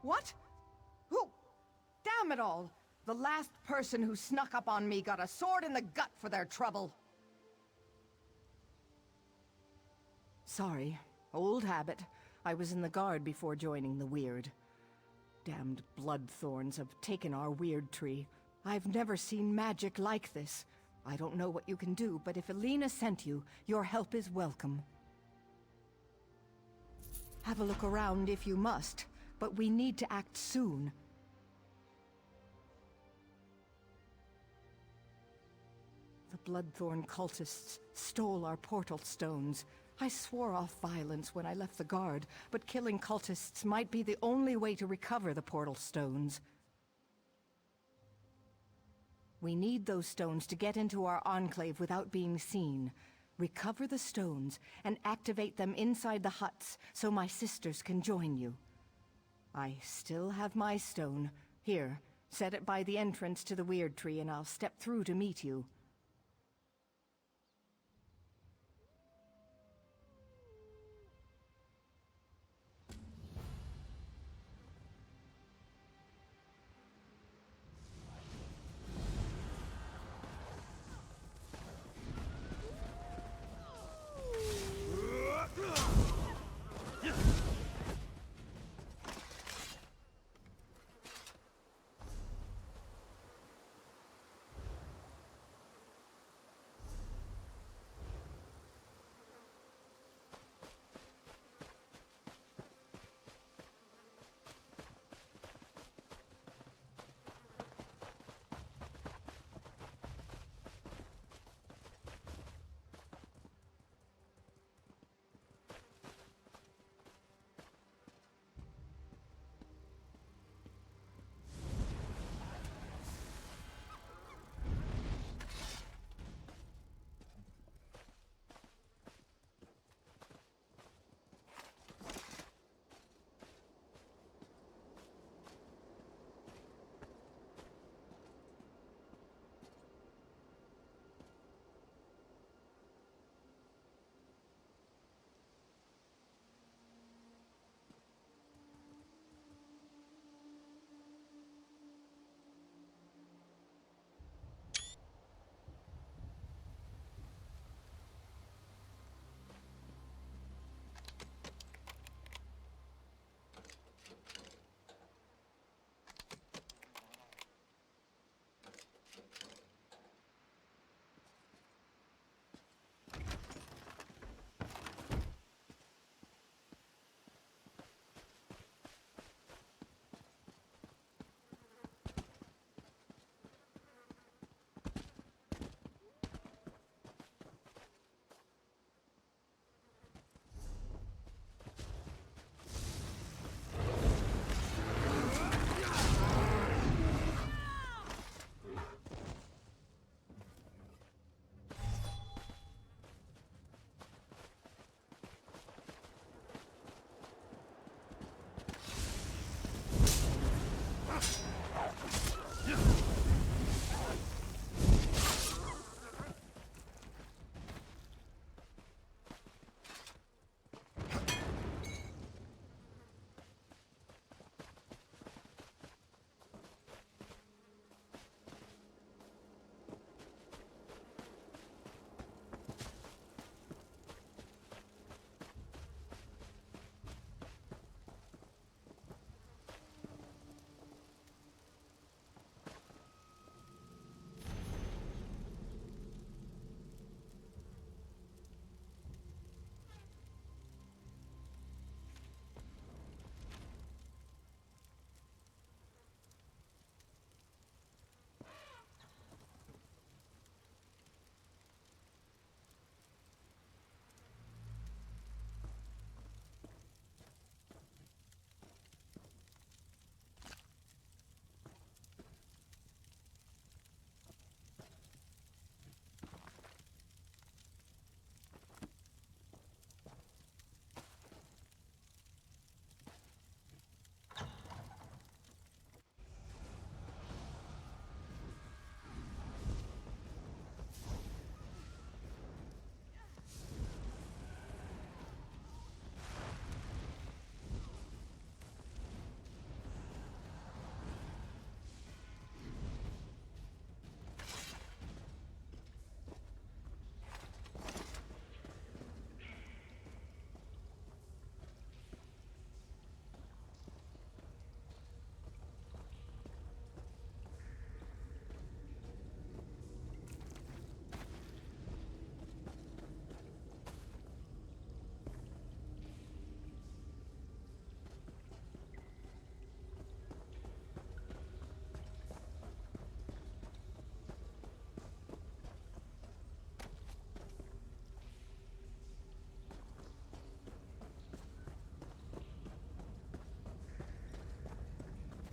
What? Who? Damn it all! The last person who snuck up on me got a sword in the gut for their trouble. Sorry. Old habit. I was in the guard before joining the Weird. Damned bloodthorns have taken our Weird tree. I've never seen magic like this. I don't know what you can do, but if Elena sent you, your help is welcome. Have a look around if you must, but we need to act soon. The Bloodthorn cultists stole our portal stones. I swore off violence when I left the guard, but killing cultists might be the only way to recover the portal stones. We need those stones to get into our enclave without being seen. Recover the stones and activate them inside the huts so my sisters can join you. I still have my stone. Here, set it by the entrance to the Weird Tree and I'll step through to meet you.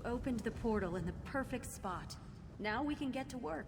opened the portal in the perfect spot. Now we can get to work.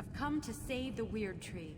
have come to save the Weird Tree.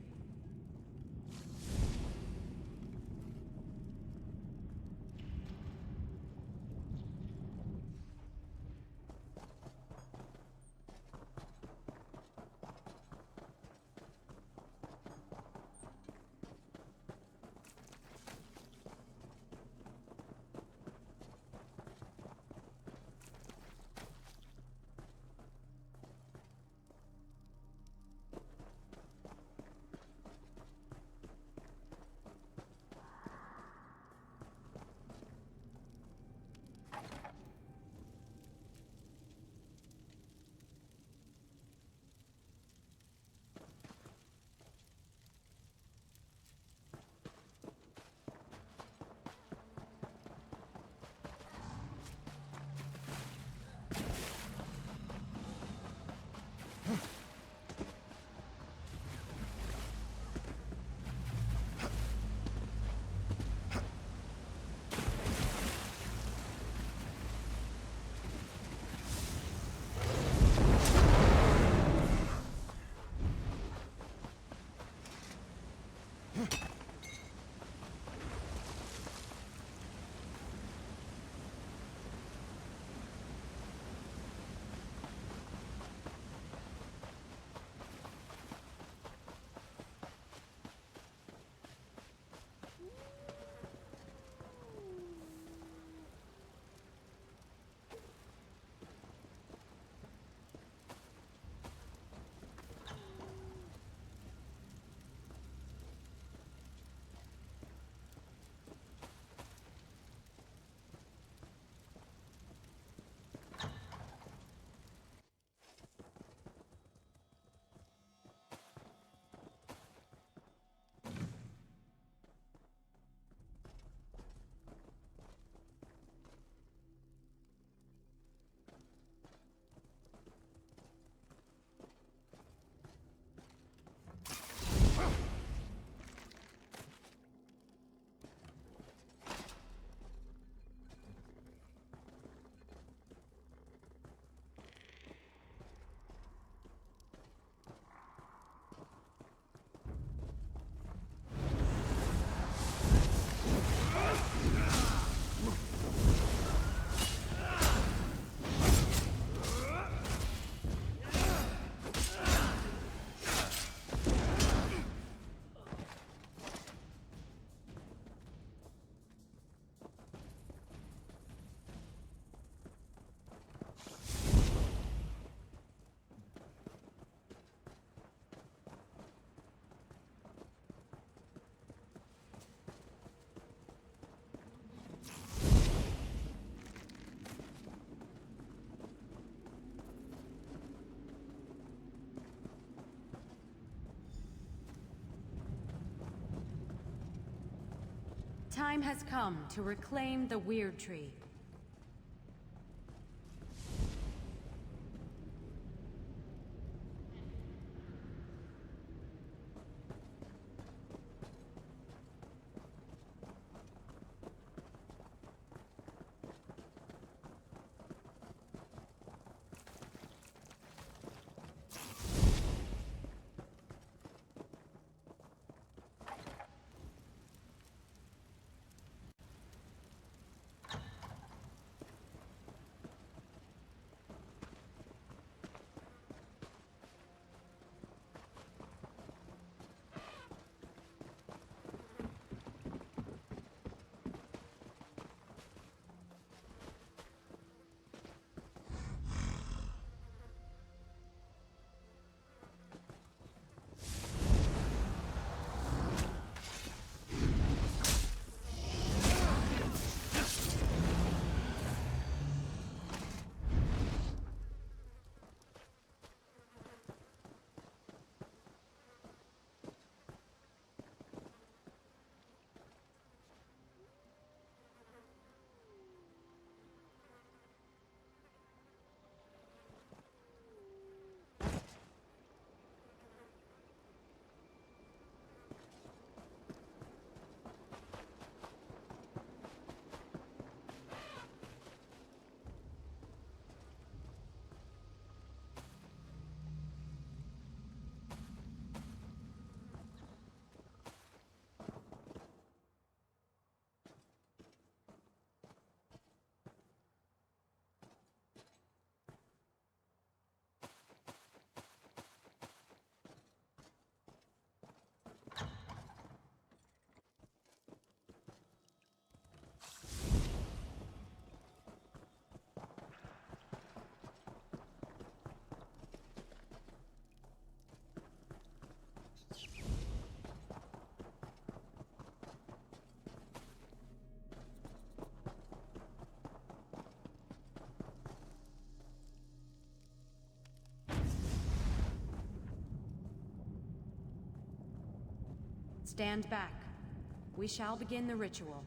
Time has come to reclaim the Weird Tree. Stand back. We shall begin the ritual.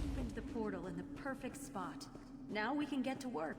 Opened the portal in the perfect spot. Now we can get to work.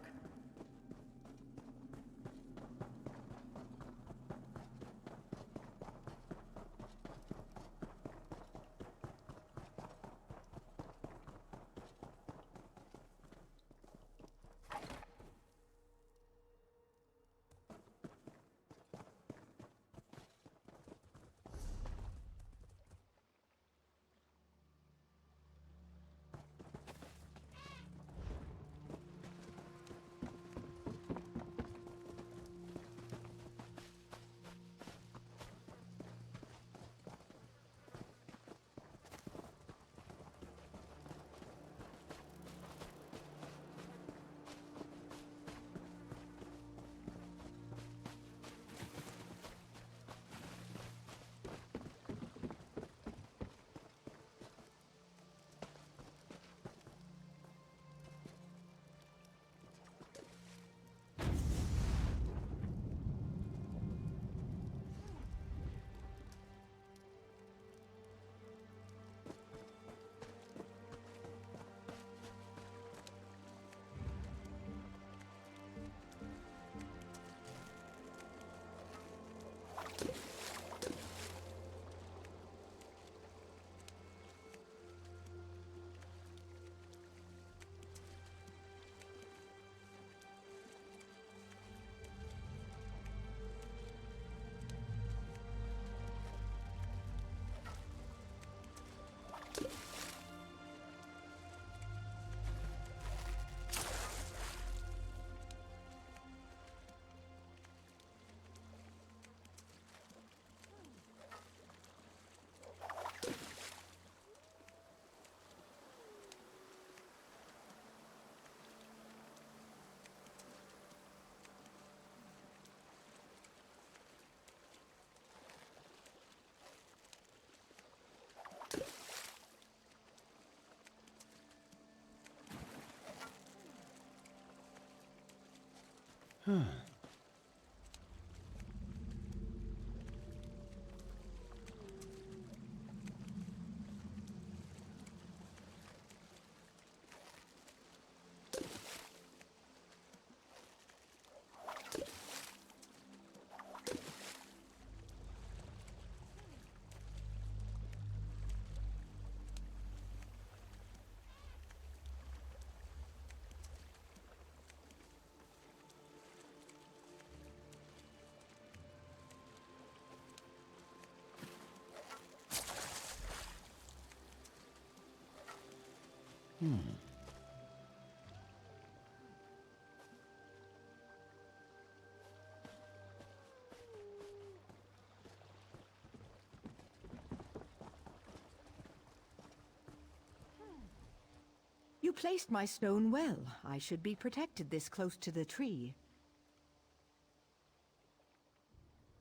You placed my stone well. I should be protected this close to the tree.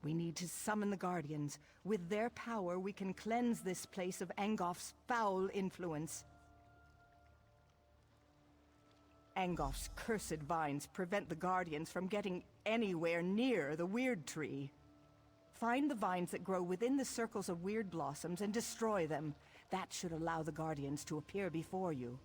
We need to summon the Guardians. With their power, we can cleanse this place of Angoff's foul influence. Angoff's cursed vines prevent the Guardians from getting anywhere near the Weird Tree. Find the vines that grow within the circles of weird blossoms and destroy them. That should allow the Guardians to appear before you.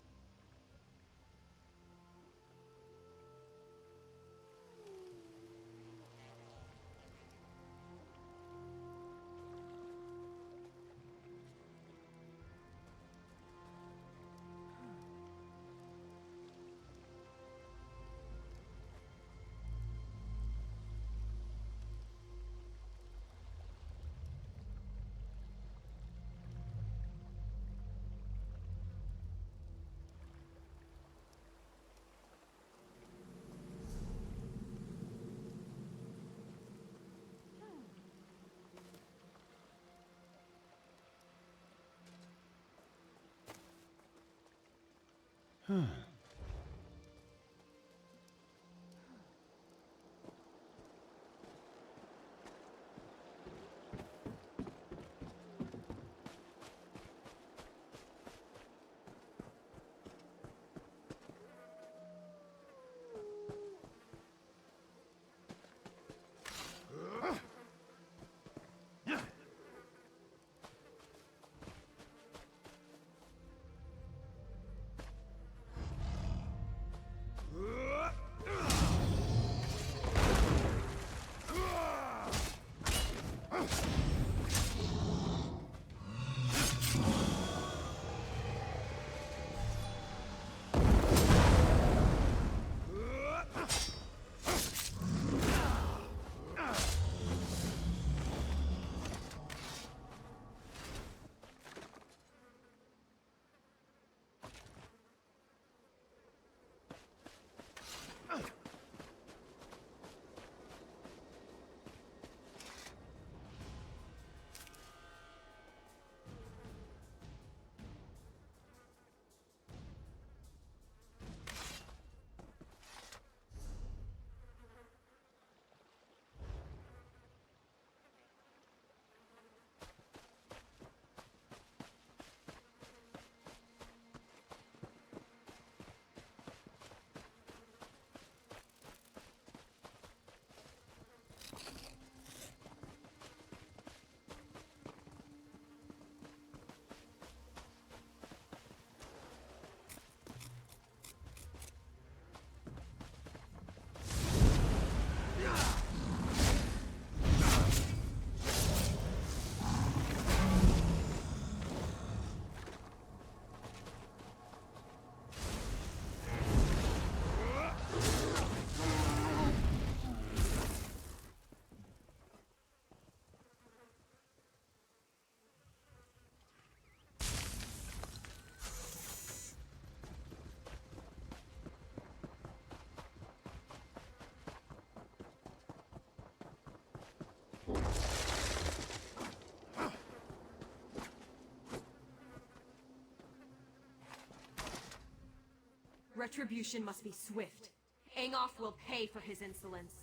Retribution must be swift. Angoff will pay for his insolence.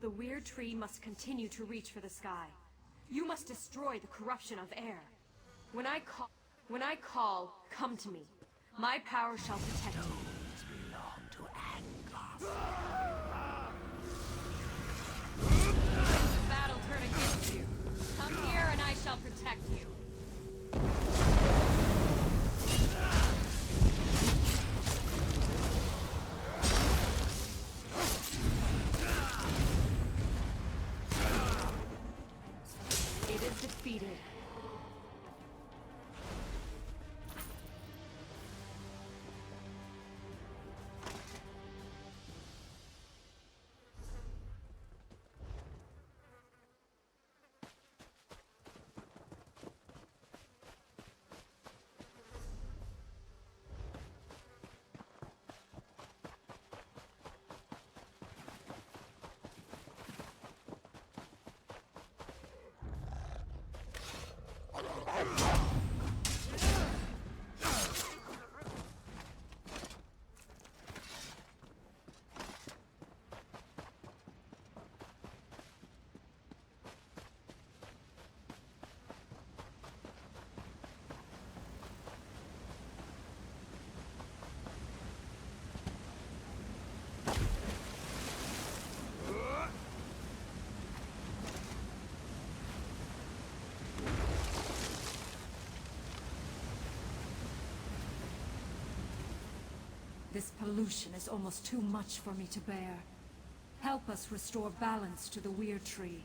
The weird tree must continue to reach for the sky. You must destroy the corruption of air. When I call, come to me. My power shall protect you. Belong to Angoff. The battle turn against you. Come here and I shall protect you. It is defeated. This pollution is almost too much for me to bear. Help us restore balance to the weird tree.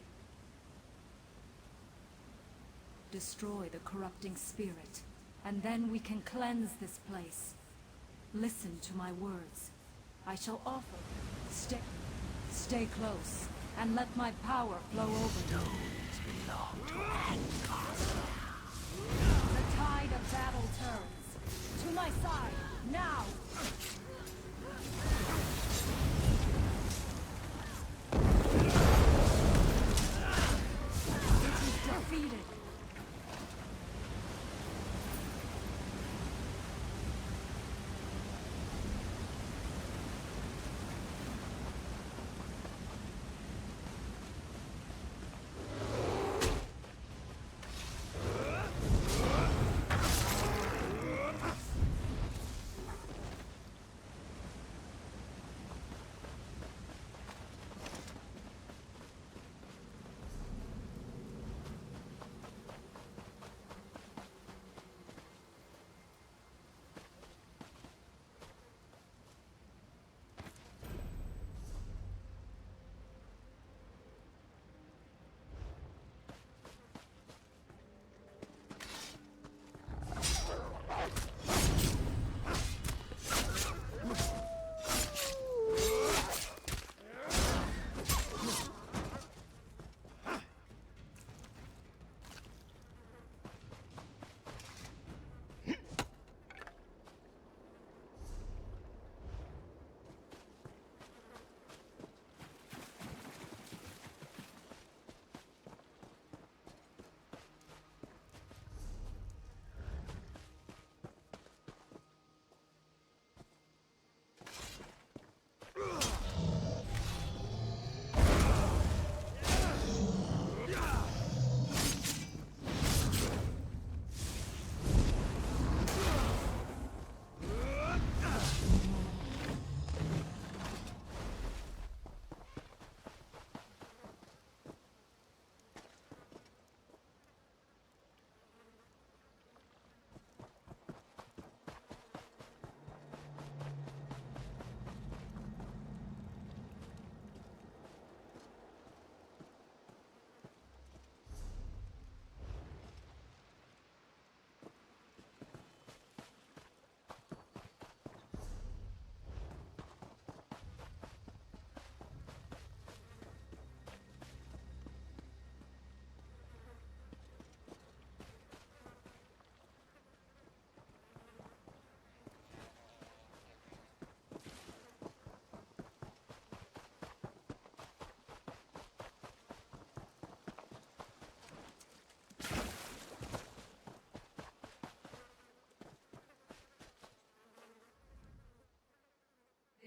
Destroy the corrupting spirit, and then we can cleanse this place. Listen to my words. I shall offer. Stay close, and let my power flow over you. Belong to Angoff. The tide of battle turns. To my side, now! It is defeated.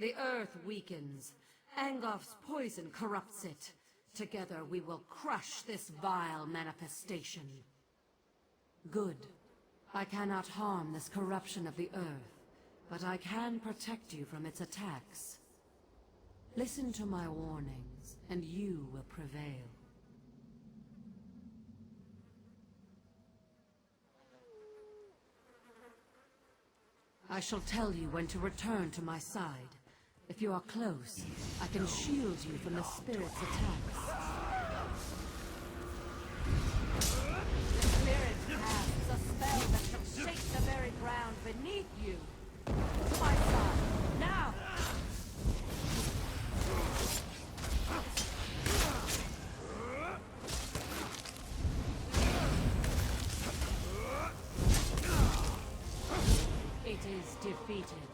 The earth weakens. Angoff's poison corrupts it. Together we will crush this vile manifestation. Good. I cannot harm this corruption of the earth, but I can protect you from its attacks. Listen to my warnings, and you will prevail. I shall tell you when to return to my side. If you are close, I can shield you from the spirit's attacks. The spirit casts a spell that shall shake the very ground beneath you. To my side, now! It is defeated.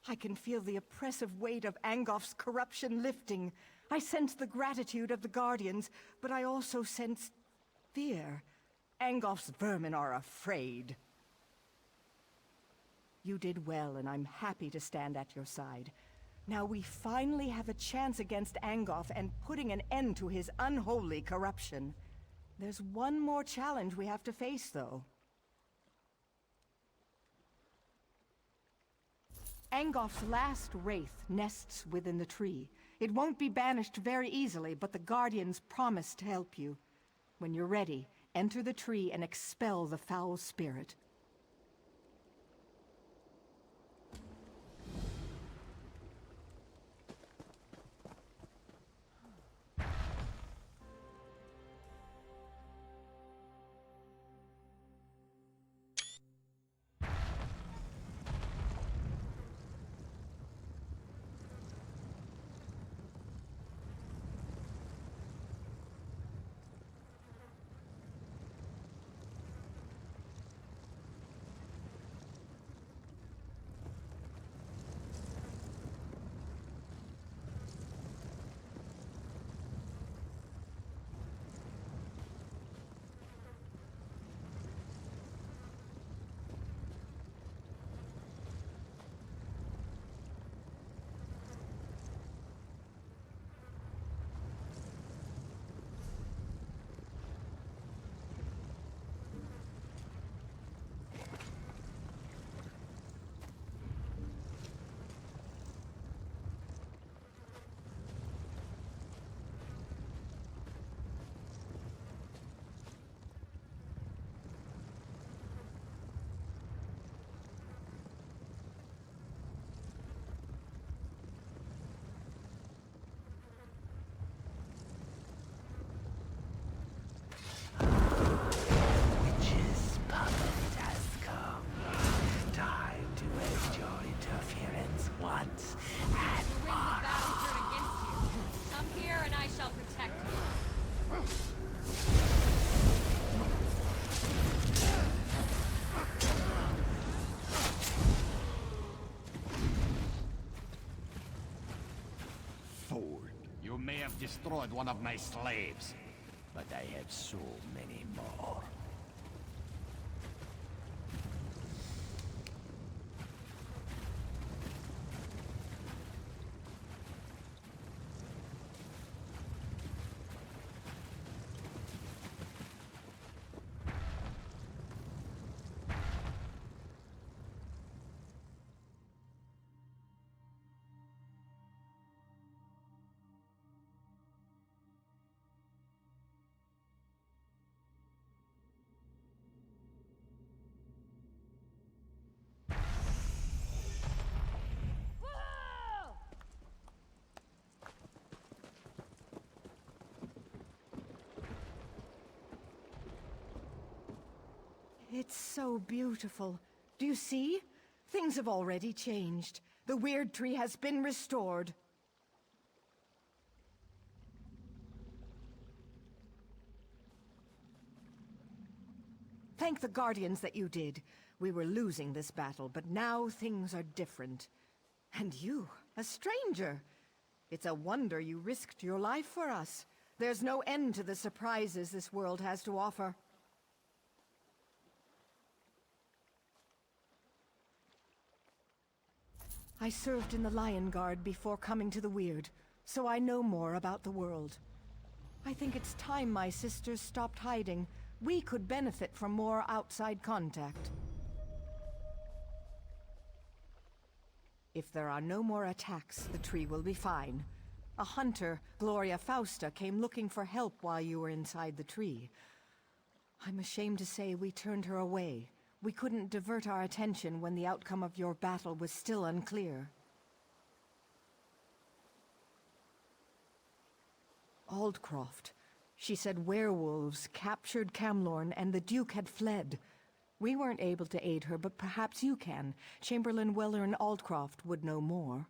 I can feel the oppressive weight of Angof's corruption lifting. I sense the gratitude of the Guardians, but I also sense fear. Angof's vermin are afraid. You did well, and I'm happy to stand at your side. Now we finally have a chance against Angof and putting an end to his unholy corruption. There's one more challenge we have to face, though. Angof's last wraith nests within the tree. It won't be banished very easily, but the Guardians promise to help you. When you're ready, enter the tree and expel the foul spirit. You may have destroyed one of my slaves, but I have so many more. It's so beautiful. Do you see? Things have already changed. The weird tree has been restored. Thank the Guardians that you did. We were losing this battle, but now things are different. And you, a stranger. It's a wonder you risked your life for us. There's no end to the surprises this world has to offer. I served in the Lion Guard before coming to the Weird, so I know more about the world. I think it's time my sisters stopped hiding. We could benefit from more outside contact. If there are no more attacks, the tree will be fine. A hunter, Gloria Fausta, came looking for help while you were inside the tree. I'm ashamed to say we turned her away. We couldn't divert our attention when the outcome of your battle was still unclear. Aldcroft. She said werewolves captured Camlorn and the Duke had fled. We weren't able to aid her, but perhaps you can. Chamberlain Wellern Aldcroft would know more.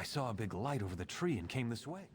saw a big light over the tree and came this way.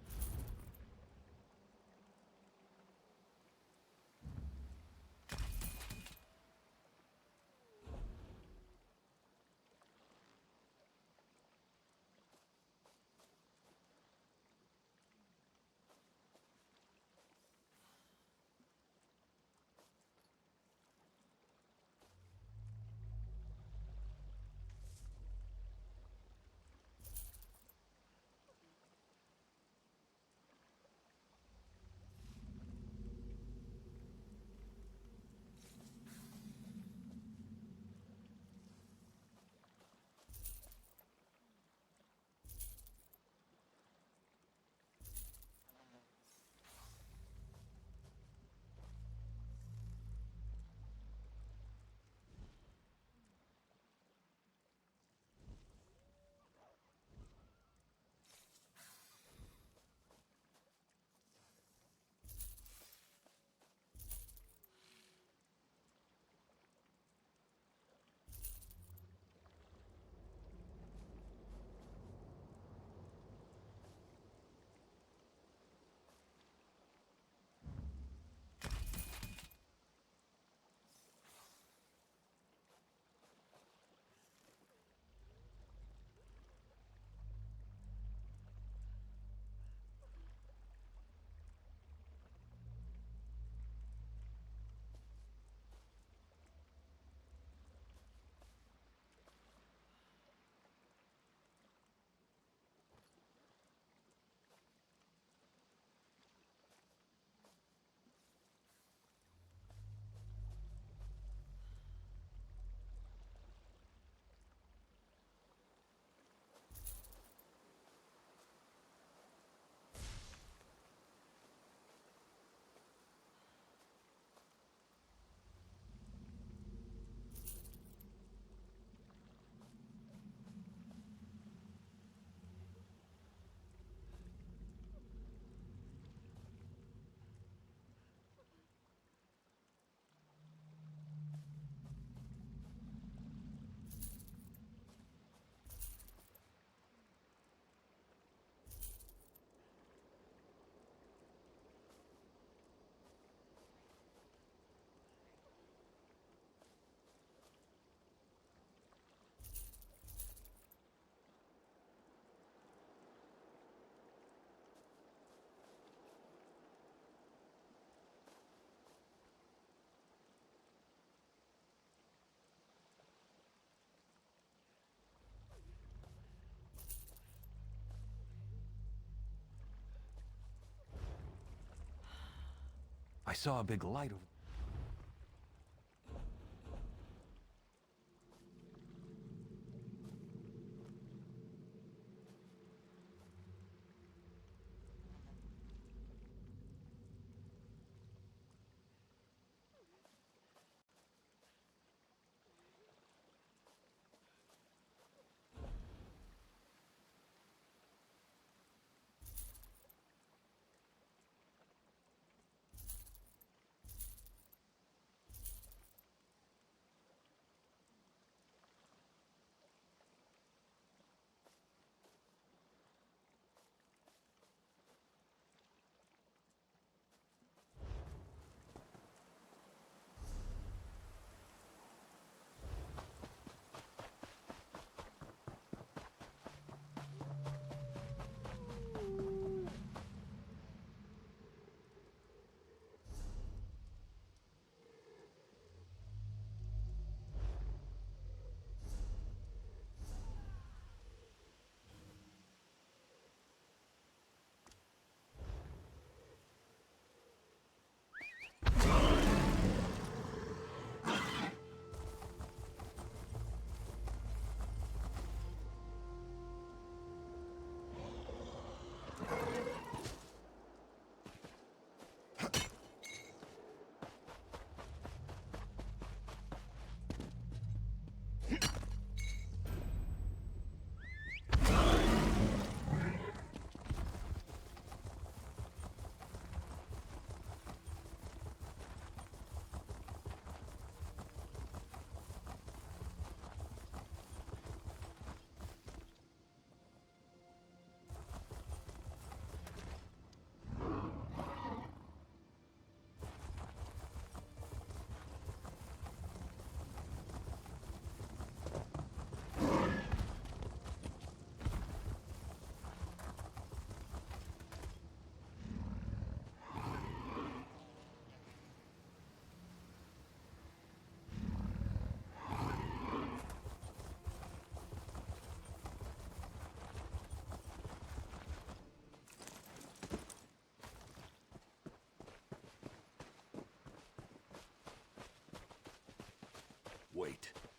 I saw a big light over...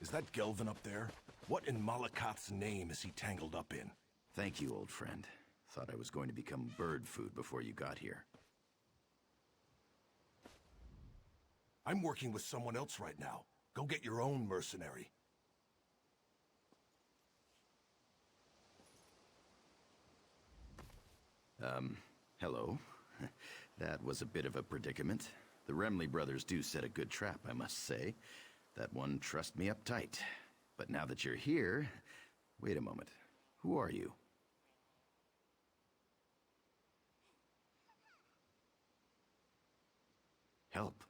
Is that Gelvin up there? What in Malakoth's name is he tangled up in? Thank you, old friend. Thought I was going to become bird food before you got here. I'm working with someone else right now. Go get your own mercenary. Hello. That was a bit of a predicament. The Remley brothers do set a good trap, I must say. That one trussed me up tight. But now that you're here... Wait a moment. Who are you? Help.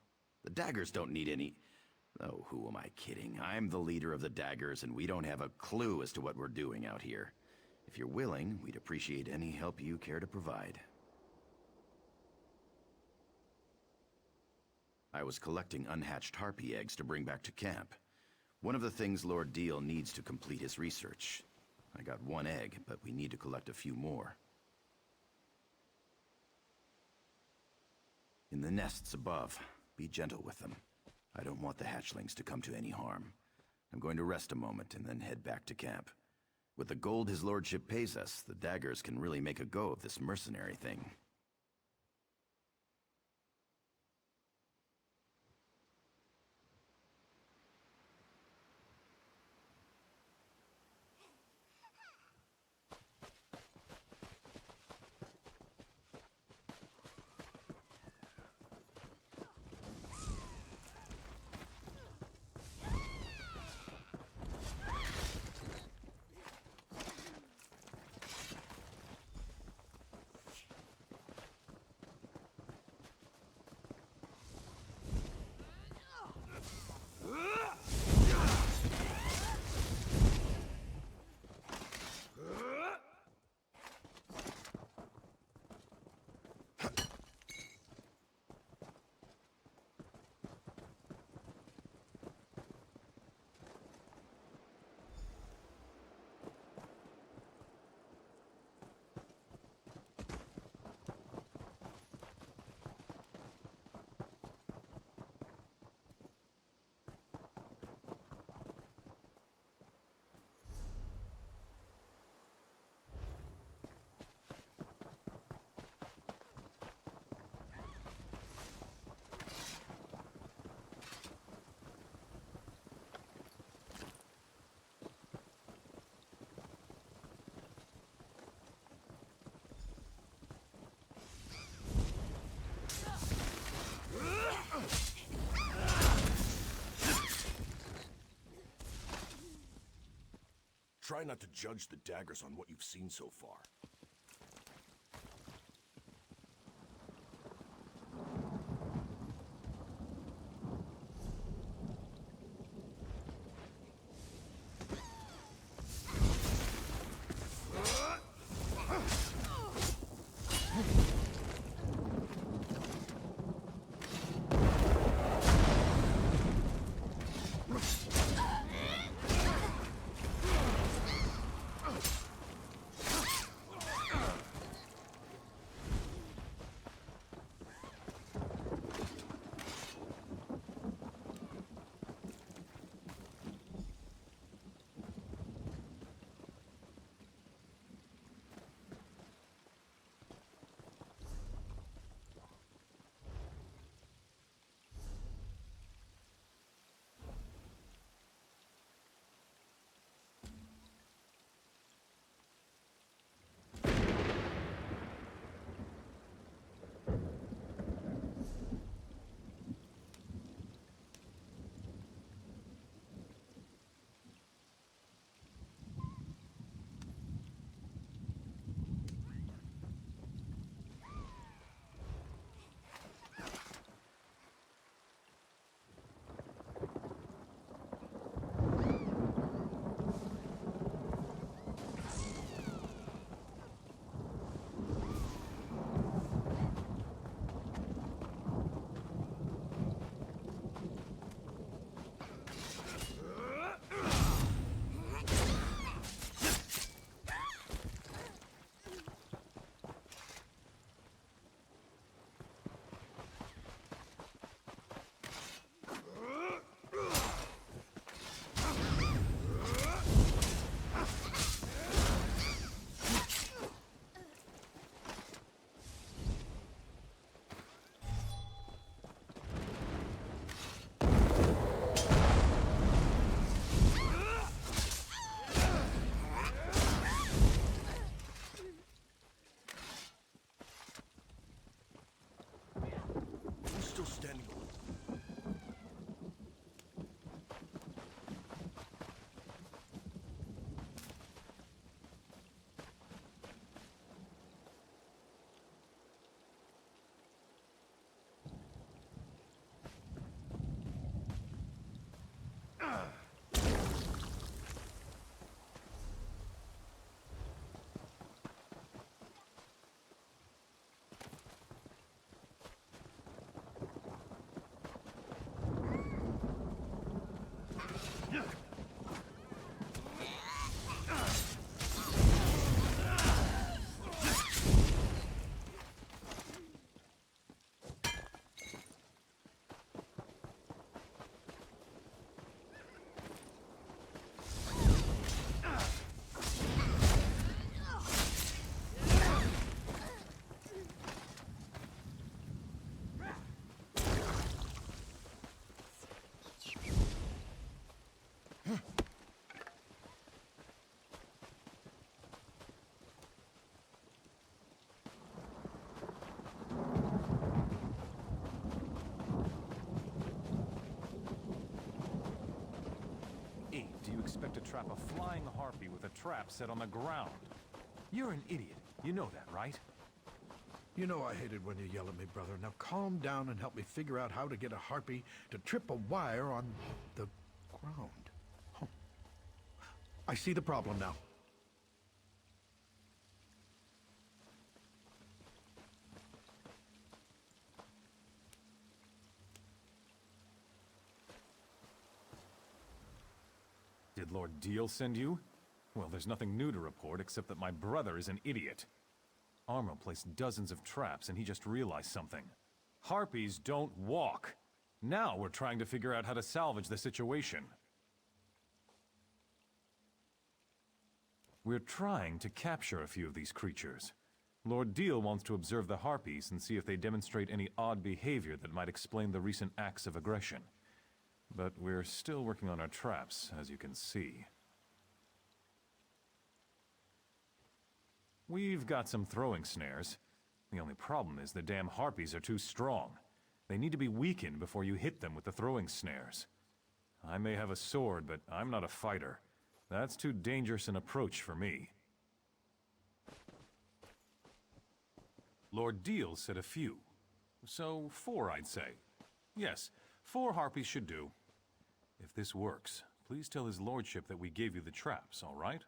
The Daggers don't need any... Oh, who am I kidding? I'm the leader of the Daggers, and we don't have a clue as to what we're doing out here. If you're willing, we'd appreciate any help you care to provide. I was collecting unhatched harpy eggs to bring back to camp. One of the things Lord Deal needs to complete his research. I got one egg, but we need to collect a few more. In the nests above, be gentle with them. I don't want the hatchlings to come to any harm. I'm going to rest a moment and then head back to camp. With the gold his lordship pays us, the Daggers can really make a go of this mercenary thing. Try not to judge the Daggers on what you've seen so far. Do you expect to trap a flying harpy with a trap set on the ground? You're an idiot. You know that, right? You know I hate it when you yell at me, brother. Now calm down and help me figure out how to get a harpy to trip a wire on the ground. Huh. I see the problem now. Did Lord Deal send you? Well, there's nothing new to report except that my brother is an idiot. Armo placed dozens of traps and he just realized something. Harpies don't walk. Now we're trying to figure out how to salvage the situation. We're trying to capture a few of these creatures. Lord Deal wants to observe the harpies and see if they demonstrate any odd behavior that might explain the recent acts of aggression. But we're still working on our traps, as you can see. We've got some throwing snares. The only problem is the damn harpies are too strong. They need to be weakened before you hit them with the throwing snares. I may have a sword, but I'm not a fighter. That's too dangerous an approach for me. Lord Deal said a few. So 4, I'd say. Yes, 4 harpies should do. If this works, please tell his lordship that we gave you the traps, all right?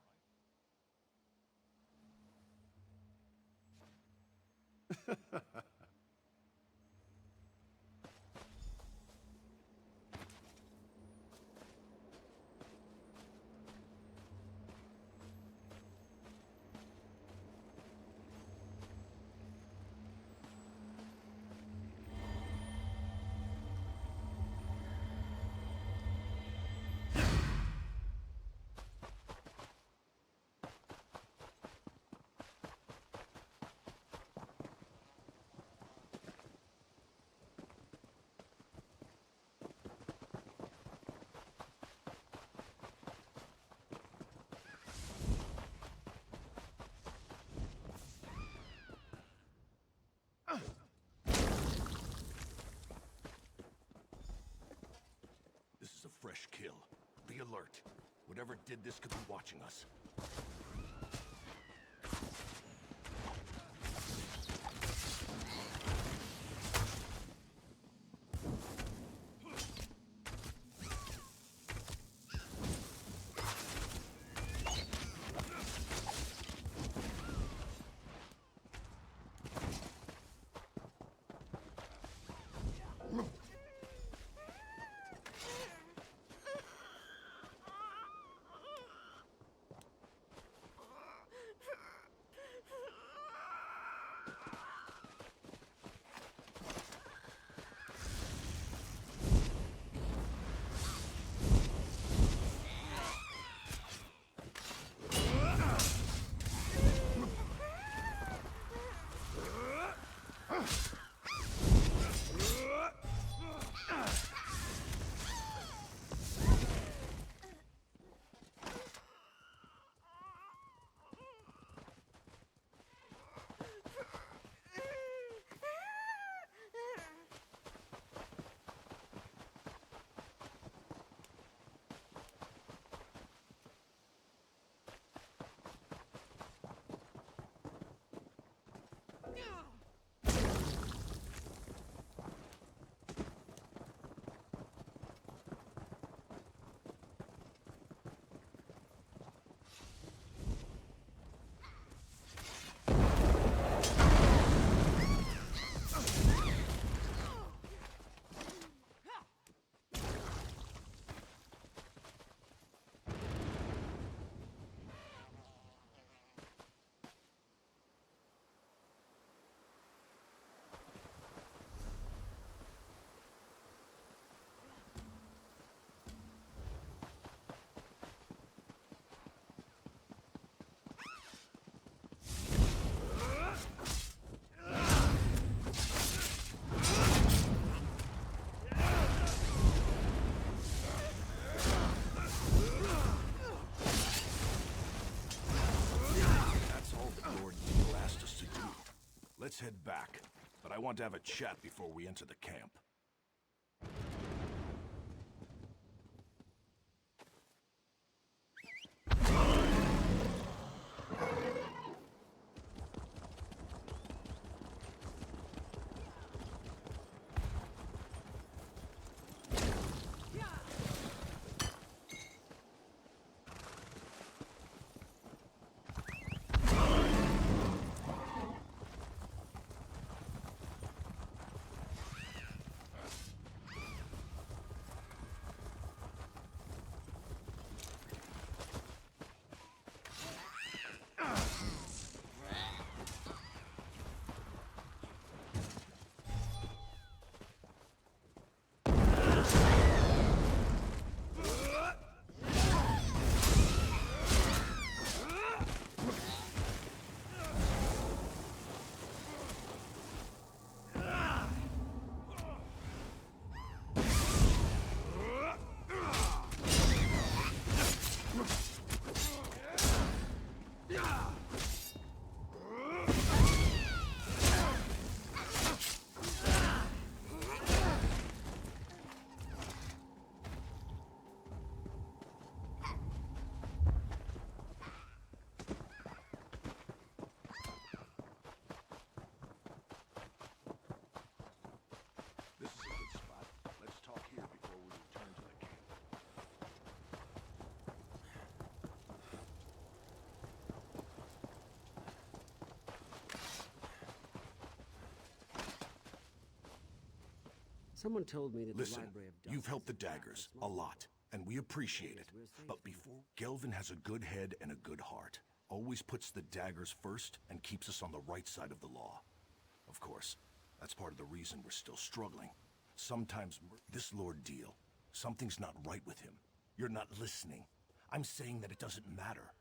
This is a fresh kill. Be alert. Whatever did this could be watching us. head back. But I want to have a chat before we enter the camp. This is a good spot. Let's talk here before we return to the camp. Someone told me that Listen, the Library of you've helped the Daggers a lot, and we appreciate it. But before, Gelvin has a good head and a good heart. Always puts the Daggers first and keeps us on the right side of the law. Of course, that's part of the reason we're still struggling. Sometimes this Lord Deal, something's not right with him. You're not listening. I'm saying that it doesn't matter.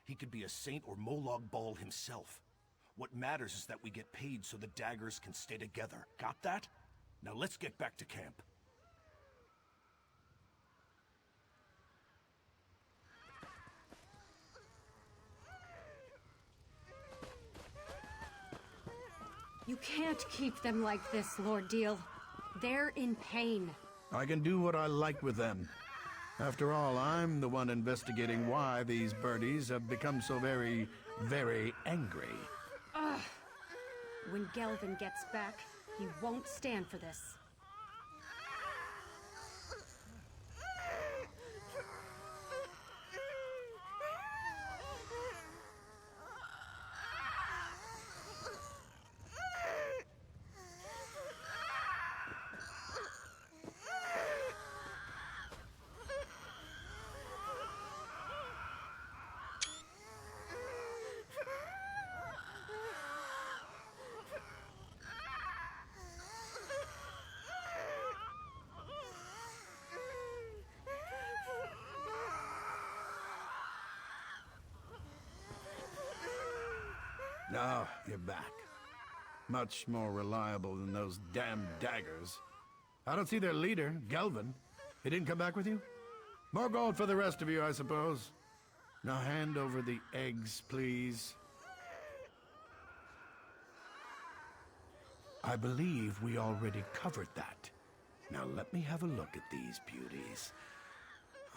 He could be a saint or Molag Bal himself. What matters is that we get paid so the Daggers can stay together. Got that? Now let's get back to camp. You can't keep them like this, Lord Deal. They're in pain. I can do what I like with them. After all, I'm the one investigating why these birdies have become so very, very angry. Ugh. When Gelvin gets back, he won't stand for this. Now, you're back. Much more reliable than those damn daggers. I don't see their leader, Gelvin. He didn't come back with you? More gold for the rest of you, I suppose. Now hand over the eggs, please. I believe we already covered that. Now let me have a look at these beauties.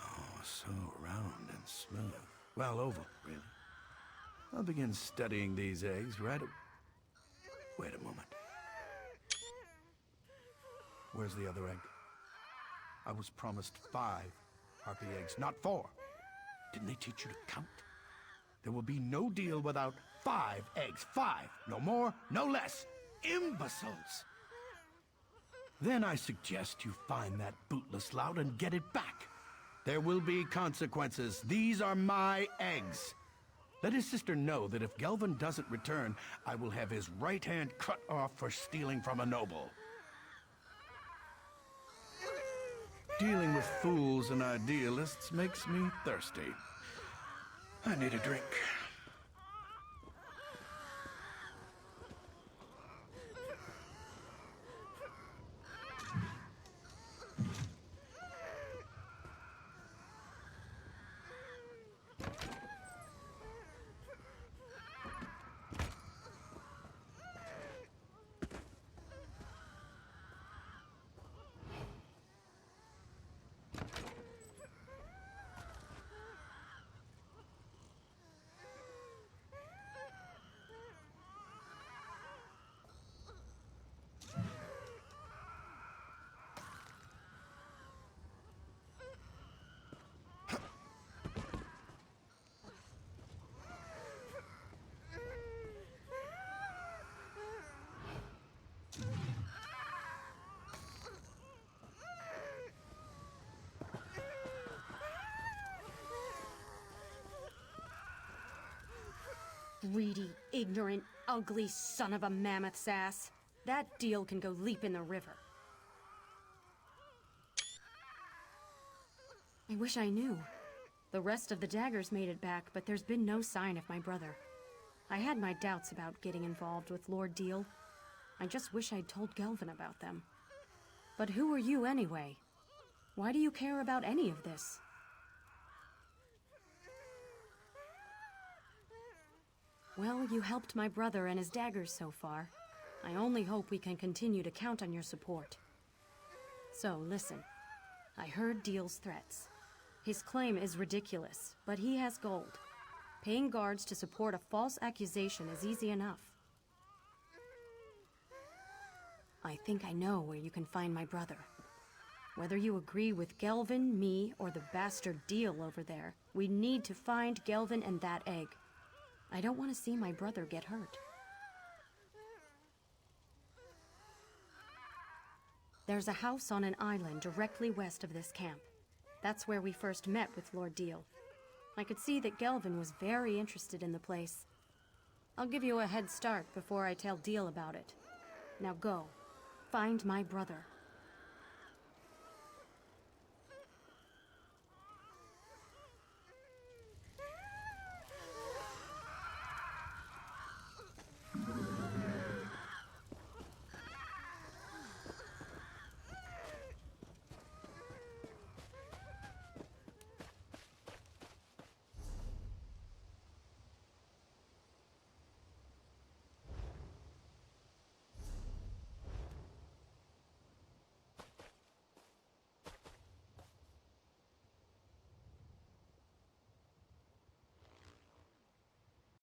Oh, so round and smooth. Well, oval, really. I'll begin studying these eggs Wait a moment. Where's the other egg? I was promised 5 harpy eggs, not 4. Didn't they teach you to count? There will be no deal without 5 eggs. 5. No more, no less. Imbeciles! Then I suggest you find that bootless lout and get it back. There will be consequences. These are my eggs. Let his sister know that if Gelvin doesn't return, I will have his right hand cut off for stealing from a noble. Dealing with fools and idealists makes me thirsty. I need a drink. Greedy, ignorant, ugly son of a mammoth's ass. That deal can go leap in the river. I wish I knew. The rest of the daggers made it back, but there's been no sign of my brother. I had my doubts about getting involved with Lord Deal. I just wish I'd told Gelvin about them. But who are you anyway? Why do you care about any of this? Well, you helped my brother and his daggers so far. I only hope we can continue to count on your support. So, listen. I heard Deal's threats. His claim is ridiculous, but he has gold. Paying guards to support a false accusation is easy enough. I think I know where you can find my brother. Whether you agree with Gelvin, me, or the bastard Deal over there, we need to find Gelvin and that egg. I don't want to see my brother get hurt. There's a house on an island directly west of this camp. That's where we first met with Lord Deal. I could see that Gelvin was very interested in the place. I'll give you a head start before I tell Deal about it. Now go. Find my brother.